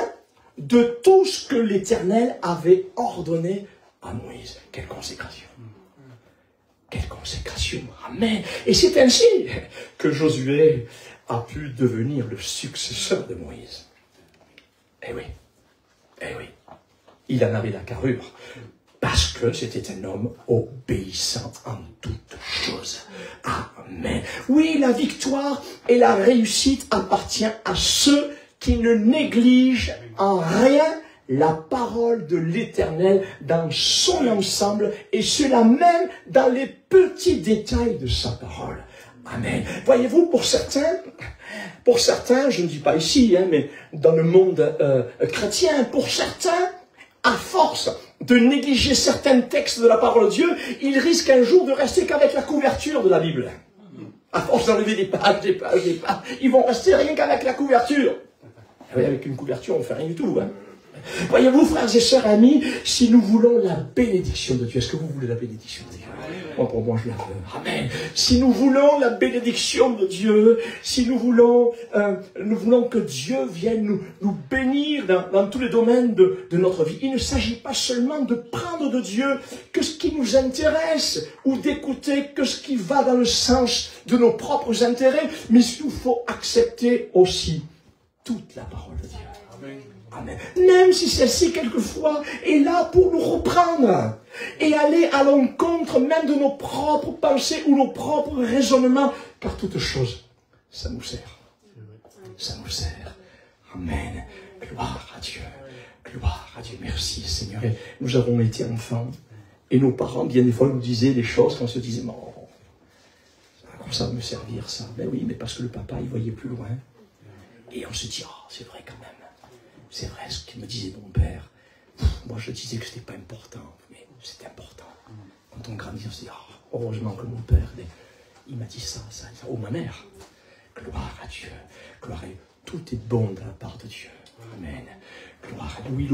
de tout ce que l'Éternel avait ordonné à Moïse. Quelle consécration! Quelle consécration! Amen! Et c'est ainsi que Josué a pu devenir le successeur de Moïse. Eh oui, eh oui. Il en avait la carrure. Parce que c'était un homme obéissant en toutes choses. Amen. Oui, la victoire et la réussite appartient à ceux qui ne négligent en rien la parole de l'Éternel dans son ensemble, et cela même dans les petits détails de sa parole. Amen. Voyez-vous, pour certains, je ne dis pas ici, mais dans le monde chrétien, pour certains, à force de négliger certains textes de la parole de Dieu, ils risquent un jour de rester qu'avec la couverture de la Bible. À force d'enlever des pages, ils vont rester rien qu'avec la couverture. Oui, avec une couverture, on ne fait rien du tout. Voyez-vous, frères et sœurs, amis, si nous voulons la bénédiction de Dieu, est-ce que vous voulez la bénédiction de Dieu? Moi, pour moi, je la veux. Amen. Si nous voulons la bénédiction de Dieu, si nous voulons que Dieu vienne nous bénir dans tous les domaines de notre vie, il ne s'agit pas seulement de prendre de Dieu que ce qui nous intéresse ou d'écouter que ce qui va dans le sens de nos propres intérêts, mais il faut accepter aussi toute la parole de Dieu. Amen. Amen. Même si celle-ci, quelquefois, est là pour nous reprendre et aller à l'encontre même de nos propres pensées ou nos propres raisonnements, car toute chose, ça nous sert. Ça nous sert. Amen. Gloire à Dieu. Gloire à Dieu. Merci, Seigneur. Et nous avons été enfants, et nos parents, bien des fois, nous disaient des choses qu'on se disait, bon, ça va me servir, ça. Ben oui, mais parce que le papa, il voyait plus loin. Et on se dit, oh, c'est vrai quand même. C'est vrai ce qu'il me disait mon père. Moi, je disais que c'était pas important, mais c'était important. Quand on grandit, on se dit, oh, heureusement que mon père, il m'a dit ça. Oh, ma mère. Gloire à Dieu. Gloire à Dieu. Tout est bon de la part de Dieu. Amen. Gloire à Dieu. Oui,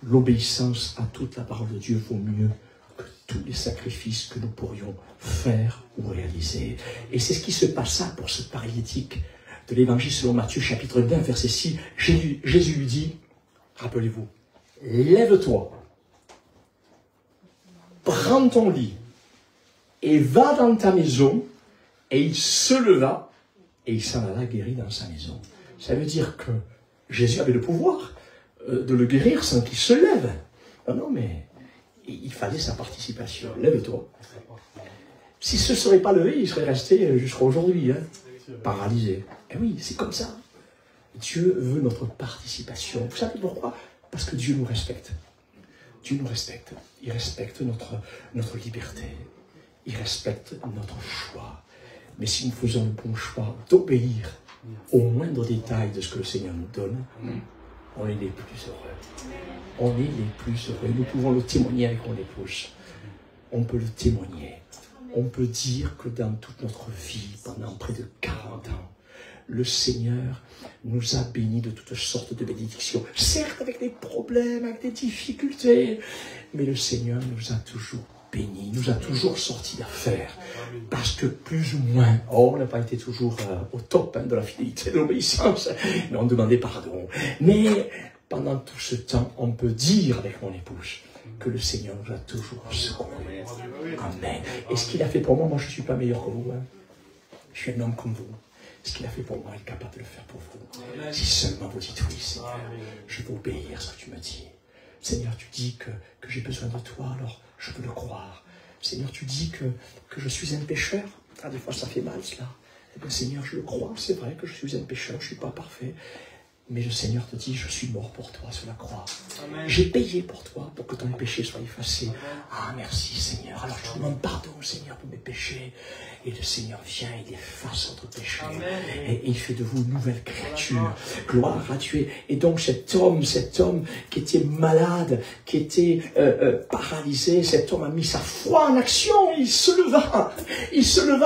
l'obéissance à toute la parole de Dieu vaut mieux que tous les sacrifices que nous pourrions faire ou réaliser. Et c'est ce qui se passa pour ce paralytique de l'évangile selon Matthieu, chapitre 20, verset 6. Jésus lui dit, rappelez-vous, lève-toi, prends ton lit et va dans ta maison. Et il se leva et il s'en alla guéri dans sa maison. Ça veut dire que Jésus avait le pouvoir de le guérir sans qu'il se lève. Non, mais il fallait sa participation. Lève-toi. Si ce ne serait pas levé, il serait resté jusqu'à aujourd'hui, paralysé. Et oui, c'est comme ça. Dieu veut notre participation. Vous savez pourquoi? Parce que Dieu nous respecte. Dieu nous respecte. Il respecte notre liberté. Il respecte notre choix. Mais si nous faisons le bon choix d'obéir au moindre détail de ce que le Seigneur nous donne, on est les plus heureux. On est les plus heureux. Nous pouvons le témoigner avec mon épouse. On peut le témoigner. On peut dire que dans toute notre vie, pendant près de 40 ans, le Seigneur nous a bénis de toutes sortes de bénédictions. Certes, avec des problèmes, avec des difficultés, mais le Seigneur nous a toujours bénis, nous a toujours sortis d'affaires. Parce que plus ou moins, on n'a pas été toujours au top de la fidélité, de l'obéissance, mais on demandait pardon. Mais pendant tout ce temps, on peut dire avec mon épouse que le Seigneur nous a toujours secourus. Amen. Et ce qu'il a fait pour moi, je ne suis pas meilleur que vous. Je suis un homme comme vous. Ce qu'il a fait pour moi, il est capable de le faire pour vous. Si seulement vous dites oui, Seigneur, je veux obéir à ce que tu me dis. Seigneur, tu dis que j'ai besoin de toi, alors je veux le croire. Seigneur, tu dis que je suis un pécheur. Ah, des fois, ça fait mal, cela. Eh bien, Seigneur, je le crois. C'est vrai que je suis un pécheur, je ne suis pas parfait. Mais le Seigneur te dit, je suis mort pour toi sur la croix. J'ai payé pour toi, pour que ton péché soit effacé. Ah, merci Seigneur. Alors je te demande pardon, Seigneur, pour mes péchés. Et le Seigneur vient, il efface votre péché. Et il fait de vous une nouvelle créature. Gloire à Dieu. Et donc cet homme qui était malade, qui était paralysé, cet homme a mis sa foi en action. Il se leva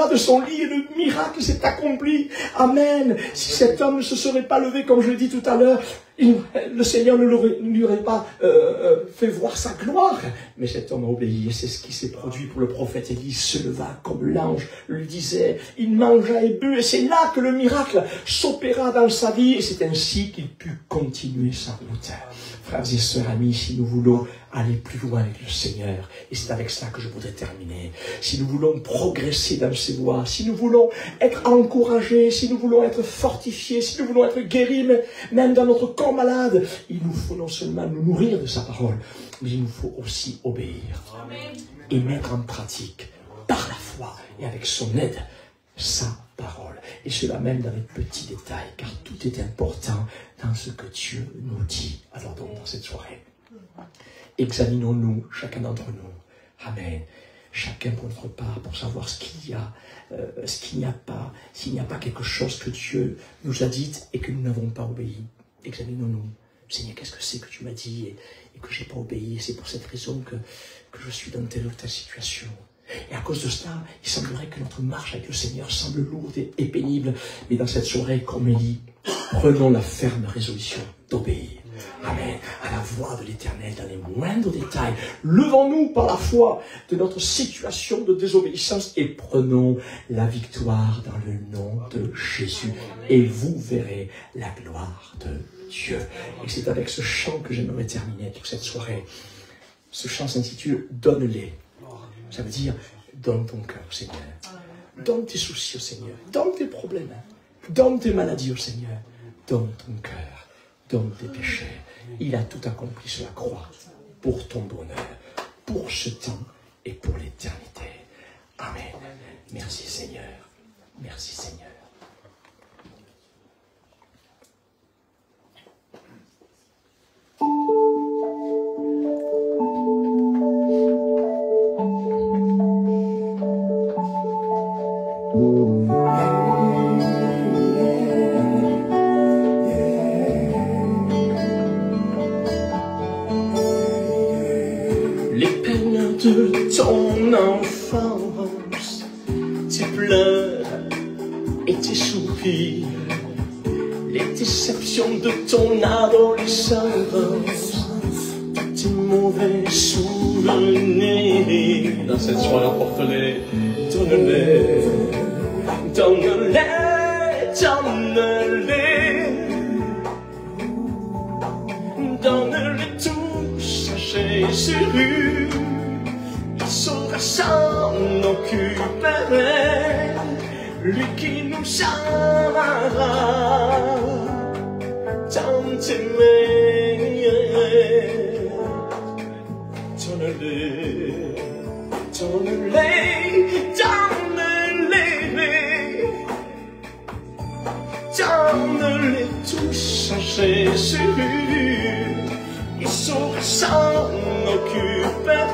de son lit et le miracle s'est accompli. Amen. Si cet homme ne se serait pas levé, comme je l'ai dit tout à l'heure, le Seigneur ne lui aurait pas fait voir sa gloire. Mais cet homme a obéi et c'est ce qui s'est produit pour le prophète Élie. Il se leva comme l'ange lui disait. Il mangea et but et c'est là que le miracle s'opéra dans sa vie et c'est ainsi qu'il put continuer sa route. Frères et sœurs, amis, si nous voulons aller plus loin avec le Seigneur, et c'est avec cela que je voudrais terminer, si nous voulons progresser dans ses voies, si nous voulons être encouragés, si nous voulons être fortifiés, si nous voulons être guéris, même dans notre corps malade, il nous faut non seulement nous nourrir de sa parole, mais il nous faut aussi obéir et mettre en pratique, par la foi et avec son aide, sa parole. Et cela même dans les petits détails, car tout est important dans ce que Dieu nous dit. Alors donc, dans cette soirée, examinons-nous, chacun d'entre nous. Amen. Chacun pour notre part, pour savoir ce qu'il y a, ce qu'il n'y a pas, s'il n'y a pas quelque chose que Dieu nous a dit et que nous n'avons pas obéi. Examinons-nous. Seigneur, qu'est-ce que c'est que tu m'as dit et que je n'ai pas obéi? C'est pour cette raison que je suis dans telle ou telle situation. Et à cause de cela, il semblerait que notre marche avec le Seigneur semble lourde et pénible. Mais dans cette soirée, comme Élie, prenons la ferme résolution d'obéir. Amen. À la voix de l'Éternel dans les moindres détails. Levons-nous par la foi de notre situation de désobéissance et prenons la victoire dans le nom de Jésus. Et vous verrez la gloire de Dieu. Et c'est avec ce chant que j'aimerais terminer pour cette soirée. Ce chant s'intitule « Donne-les ». Ça veut dire, donne ton cœur au Seigneur. Donne tes soucis au Seigneur. Donne tes problèmes. Donne tes maladies au Seigneur. Donne ton cœur. Donne tes péchés. Il a tout accompli sur la croix pour ton bonheur, pour ce temps et pour l'éternité. Amen. Merci Seigneur. Merci Seigneur. De ton enfance, tes pleurs et tes soupirs, les déceptions de ton adolescence, tous tes mauvais souvenirs. Dans cette soirée, emporte-les, donne-les, donne-les, donne-les, donne-les tous à Jésus. Saura s'en occuper, lui qui nous amara, tant aimé. Donne-les, donne-les, donne-les, donne-les tous à Jésus. Il saura s'en occuper,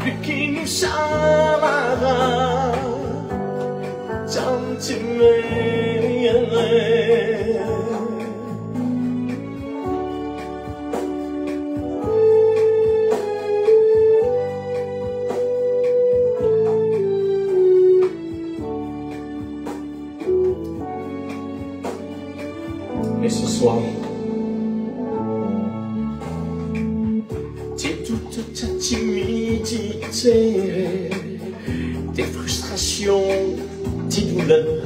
lui qui nous amara, tant aimé. Et ce soir, toute ta timidité, tes frustrations, tes douleurs,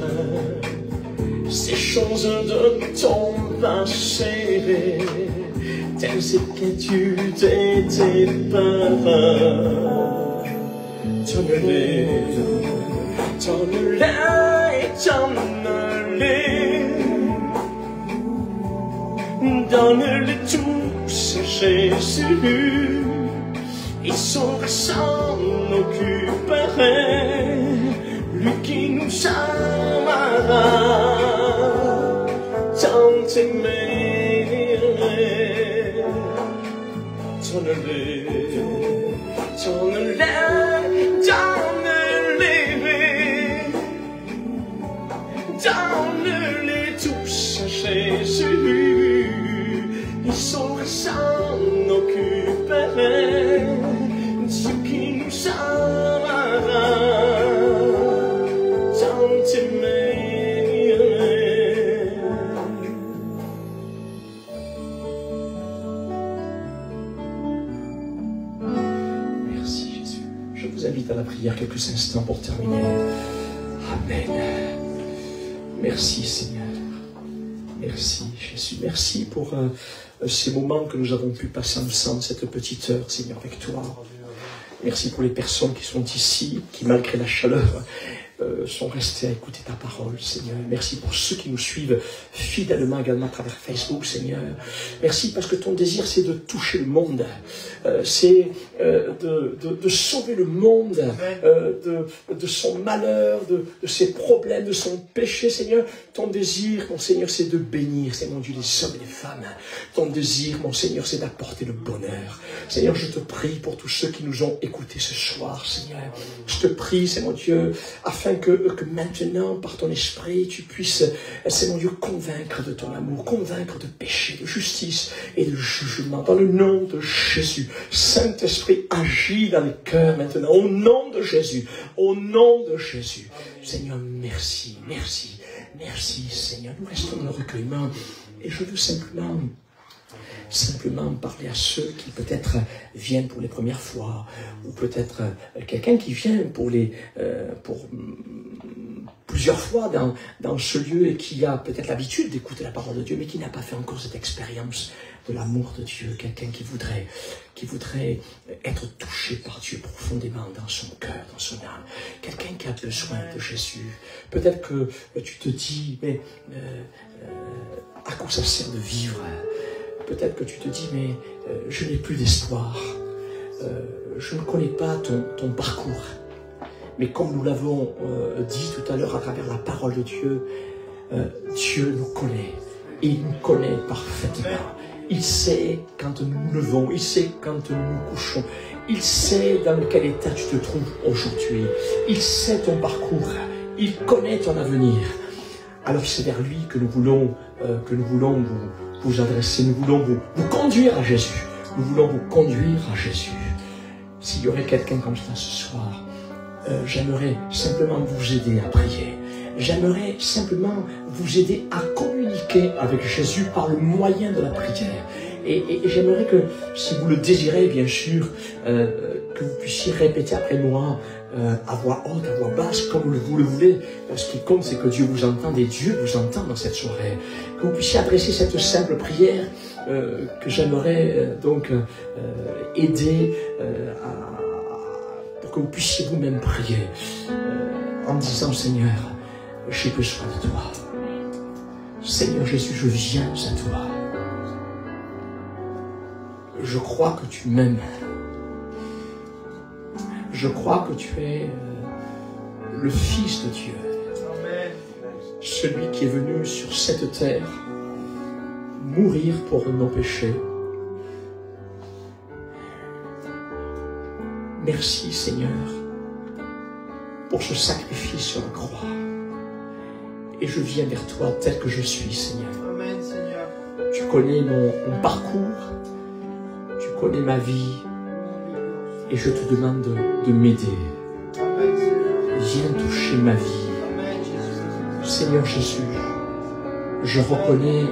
ces choses de ton passé, tes inquiétudes et tes peurs, donne-les, donne-les, donne-les, donne-les tous à Jésus. Il saura s'en occuper, lui qui nous amara, tant t'aimer. Donne-le, donne-le, donne-le tous à Jésus. Il saura s'en occuper. Dieu qui nous amara, tant t'aimer. Merci Jésus. Je vous invite à la prière quelques instants pour terminer. Amen. Merci Seigneur. Merci Jésus. Merci pour ces moments que nous avons pu passer ensemble, cette petite heure, Seigneur, avec toi. Merci pour les personnes qui sont ici, qui malgré la chaleur sont restés à écouter ta parole, Seigneur. Merci pour ceux qui nous suivent fidèlement également à travers Facebook, Seigneur. Merci parce que ton désir, c'est de toucher le monde. C'est de sauver le monde de son malheur, de ses problèmes, de son péché, Seigneur. Ton désir, mon Seigneur, c'est de bénir, c'est mon Dieu, les hommes et les femmes. Ton désir, mon Seigneur, c'est d'apporter le bonheur. Seigneur, je te prie pour tous ceux qui nous ont écoutés ce soir, Seigneur. Je te prie, c'est mon Dieu, afin que maintenant, par ton esprit, tu puisses, c'est mon Dieu, convaincre de ton amour, convaincre de péché, de justice et de jugement. Dans le nom de Jésus, Saint-Esprit, agis dans les cœurs maintenant, au nom de Jésus, au nom de Jésus. Seigneur, merci, merci, merci, Seigneur. Nous restons dans le recueillement et je veux simplement parler à ceux qui peut-être viennent pour les premières fois, ou peut-être quelqu'un qui vient pour plusieurs fois dans ce lieu et qui a peut-être l'habitude d'écouter la parole de Dieu, mais qui n'a pas fait encore cette expérience de l'amour de Dieu, quelqu'un qui voudrait être touché par Dieu profondément dans son cœur, dans son âme, quelqu'un qui a besoin de Jésus. Peut-être que tu te dis, mais à quoi ça sert de vivre? Peut-être que tu te dis, mais je n'ai plus d'espoir. Je ne connais pas ton parcours. Mais comme nous l'avons dit tout à l'heure à travers la parole de Dieu, Dieu nous connaît. Il nous connaît parfaitement. Il sait quand nous nous levons. Il sait quand nous nous couchons. Il sait dans quel état tu te trouves aujourd'hui. Il sait ton parcours. Il connaît ton avenir. Alors c'est vers lui que nous voulons vous adresser, nous voulons vous conduire à Jésus. Nous voulons vous conduire à Jésus. S'il y aurait quelqu'un comme ça ce soir, j'aimerais simplement vous aider à prier. J'aimerais simplement vous aider à communiquer avec Jésus par le moyen de la prière. Et j'aimerais que, si vous le désirez, bien sûr, que vous puissiez répéter après moi, à voix haute, à voix basse, comme vous le voulez. Ce qui compte, c'est que Dieu vous entende et Dieu vous entend dans cette soirée. Que vous puissiez adresser cette simple prière que j'aimerais aider pour que vous puissiez vous-même prier en disant, Seigneur, j'ai besoin de toi. Seigneur Jésus, je viens à toi. Je crois que tu m'aimes. Je crois que tu es le Fils de Dieu. Celui qui est venu sur cette terre mourir pour nos péchés. Merci Seigneur pour ce sacrifice sur la croix. Et je viens vers toi tel que je suis, Seigneur. Amen, Seigneur. Tu connais mon parcours, tu connais ma vie, et je te demande de m'aider. Amen, Seigneur. Viens toucher ma vie. Amen, Jésus. Seigneur Jésus, je reconnais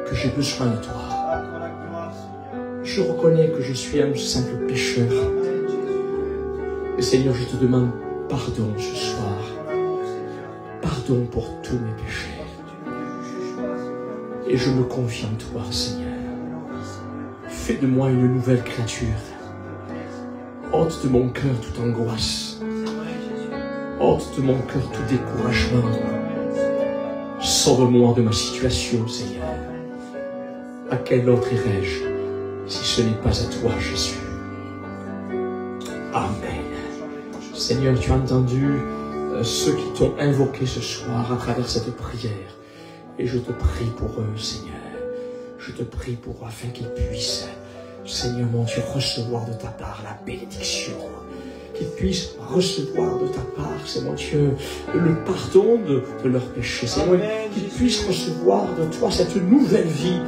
que j'ai besoin de toi. Accorde la gloire, Seigneur. Je reconnais que je suis un simple pécheur. Amen, Jésus. Et Seigneur, je te demande pardon ce soir. Pardon, Seigneur. Pardon pour tous mes péchés. Tu me juges pas, Seigneur. Et je me confie en toi, Seigneur. Fais de moi une nouvelle créature. Ôte de mon cœur toute angoisse. Amen, Jésus. Ôte de mon cœur tout découragement. Sauve-moi de ma situation, Seigneur. À quel autre irai-je si ce n'est pas à toi, Jésus? Amen. Seigneur, tu as entendu ceux qui t'ont invoqué ce soir à travers cette prière. Et je te prie pour eux, Seigneur. je te prie pour afin qu'ils puissent, Seigneur mon Dieu, recevoir de ta part la bénédiction. Qu'ils puissent recevoir de ta part, Seigneur mon Dieu, le pardon de leurs péchés. Seigneur, qu'ils puissent recevoir de toi cette nouvelle vie.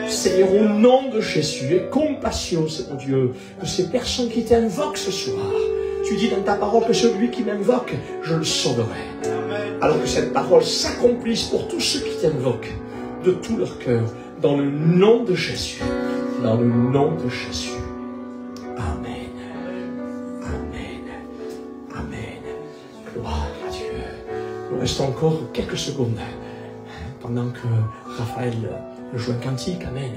Seigneur, au nom de Jésus, et compassion, Seigneur Dieu, de ces personnes qui t'invoquent ce soir. Tu dis dans ta parole que celui qui m'invoque, je le sauverai. Alors que cette parole s'accomplisse pour tous ceux qui t'invoquent de tout leur cœur, dans le nom de Jésus. Dans le nom de Jésus. Amen. Amen. Amen. Gloire à Dieu. Il reste encore quelques secondes pendant que Raphaël joue un cantique. Amen.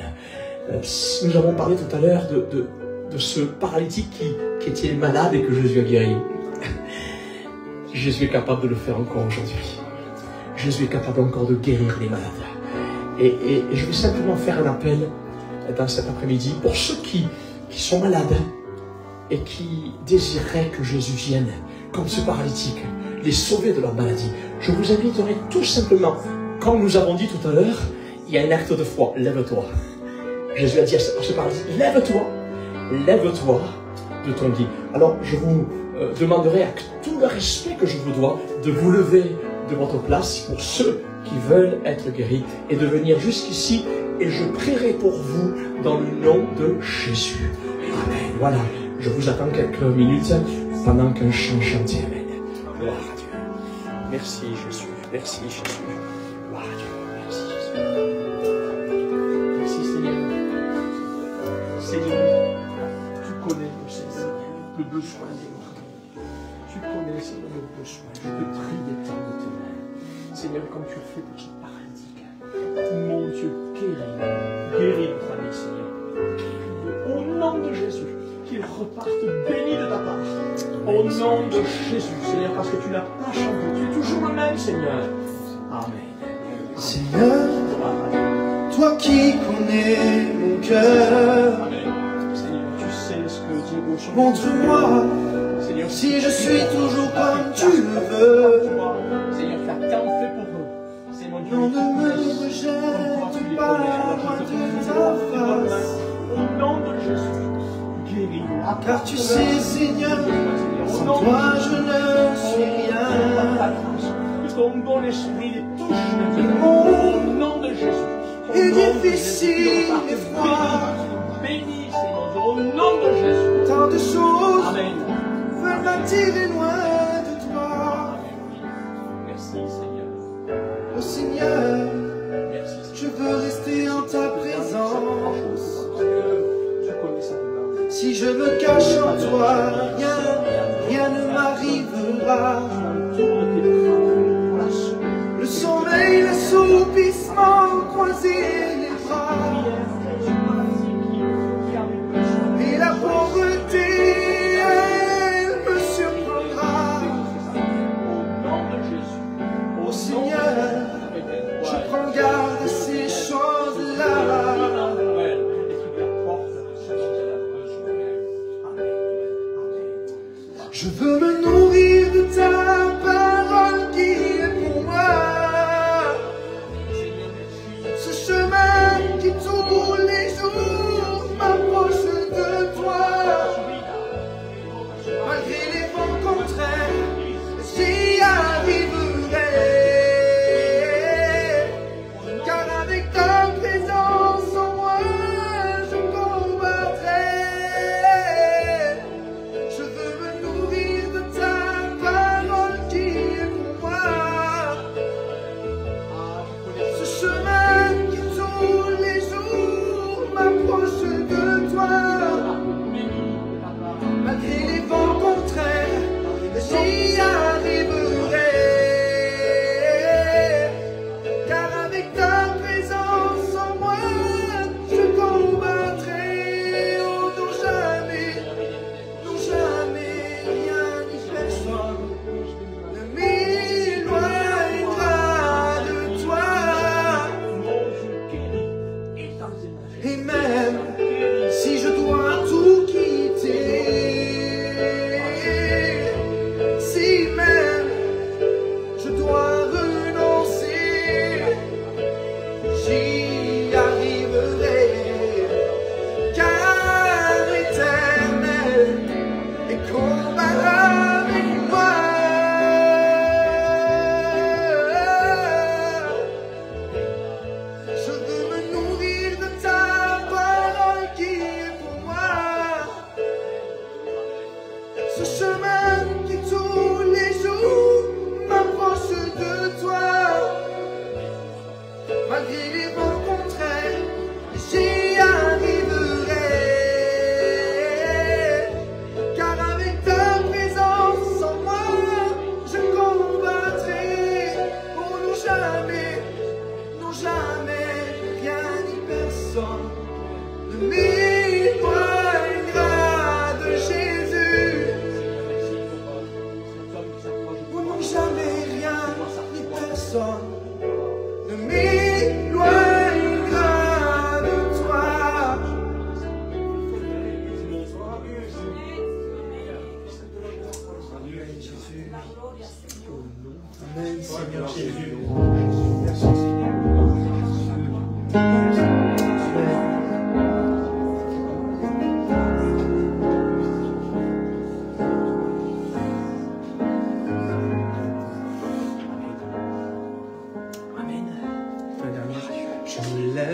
Nous avons parlé tout à l'heure de ce paralytique qui était malade et que Jésus a guéri. Jésus est capable de le faire encore aujourd'hui. Jésus est capable encore de guérir les malades. Et je vais simplement faire un appel dans cet après-midi pour ceux qui sont malades et qui désireraient que Jésus vienne, comme ce paralytique, les sauver de leur maladie. Je vous inviterai tout simplement, comme nous avons dit tout à l'heure, il y a un acte de foi. Lève-toi. Jésus a dit à ce paralytique, lève-toi, lève-toi de ton lit. Alors je vous demanderai avec tout le respect que je vous dois de vous lever de votre place pour ceux qui veulent être guéris et de venir jusqu'ici et je prierai pour vous dans le nom de Jésus. Amen. Voilà, je vous attends quelques minutes pendant qu'un chant chante. Amen. Gloire à Dieu. Merci Jésus. Merci Jésus. Gloire à Dieu. Merci Jésus. Merci Seigneur. Seigneur, tu connais, Seigneur, le besoin des morts. Tu connais, Seigneur, le besoin. Je te prie d'étendre tes mains. Seigneur, comme tu as fait pour ce paralytique. Mon Dieu, guéris notre ami, Seigneur. Guéris-le. Au nom de Jésus, qu'il reparte béni de ta part. Au nom de Jésus, Seigneur, parce que tu n'as pas changé. Tu es toujours le même, Seigneur. Amen. Seigneur, toi qui connais mon cœur, Seigneur, tu sais ce que Dieu chante. montre-moi Seigneur, si je suis toujours comme tu le veux. Seigneur, tu as tant fait pour eux. C'est mon Dieu. Non, ne me rejette pas loin de ta face. Au nom de Jésus, guéris. Car tu sais, Seigneur, sans toi je ne suis rien. Que ton bon esprit les touche. Le monde Au nom de Jésus. est difficile et froid. Bénis, Seigneur, au nom de Jésus. Tant de choses Amen. veulent m'attirer loin de toi. Merci, Seigneur. Oh Seigneur, Merci, je veux rester en ta présence. Tu connais sa douleur. Si je me cache en toi, rien ne m'arrivera. Le sommeil, l'assoupissement, croiser les bras. Et la pauvreté, elle me surprendra. Oh Seigneur, je prends garde à ces choses-là. Je veux me nourrir de ta parole qui est pour moi. Ce chemin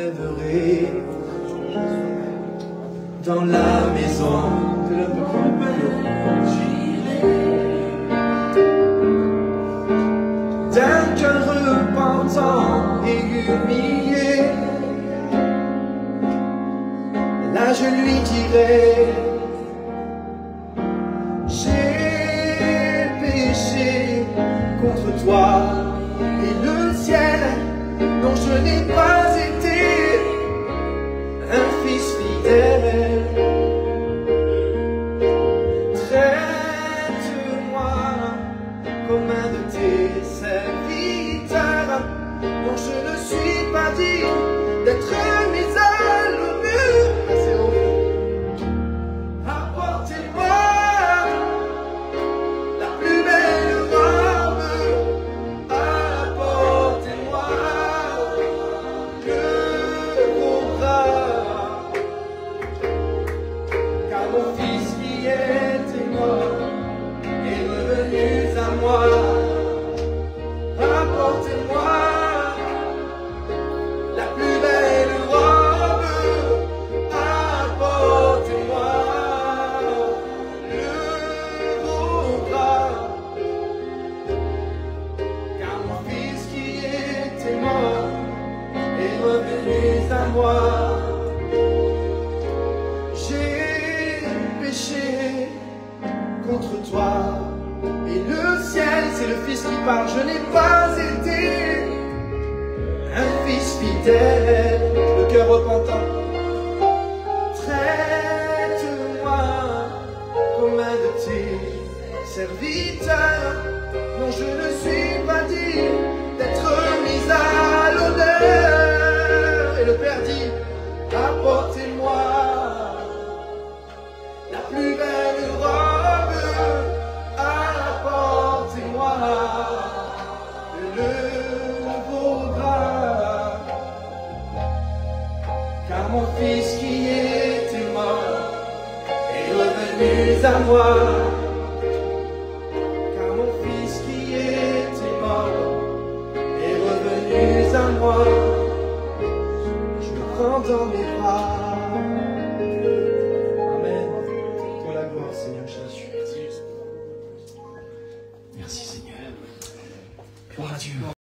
j'enlèverai dans la maison de notre compagnon. D'un cœur repentant et humilié, là je lui dirai: j'ai péché contre toi et le ciel, non je n'ai pas été un fils fidèle. Traite-moi comme un de tes serviteurs, non je ne suis pas digne d'être mis à l'honneur. Assez haut. Apportez-moi la plus belle robe, apportez-moi le beau bras, car mon fils qui était mort est revenu à moi. Apportez-moi la plus belle robe, apportez-moi le beau drap, car mon fils qui était mort est revenu à moi. J'ai péché contre toi et le ciel, c'est le fils qui parle, je n'ai pas été un fils fidèle, le cœur repentant. Traite-moi comme un de tes serviteurs, non je ne suis pas digne d'être mis à l'honneur. Et le Père dit: apportez-moi la plus belle robe, apportez-moi le beau drap, car mon fils qui était mort est revenu à moi. Car mon fils qui était mort est revenu à moi. Je le prends dans mes bras. Amen. Pour la gloire, Seigneur Jésus. Merci Seigneur. Gloire à Dieu.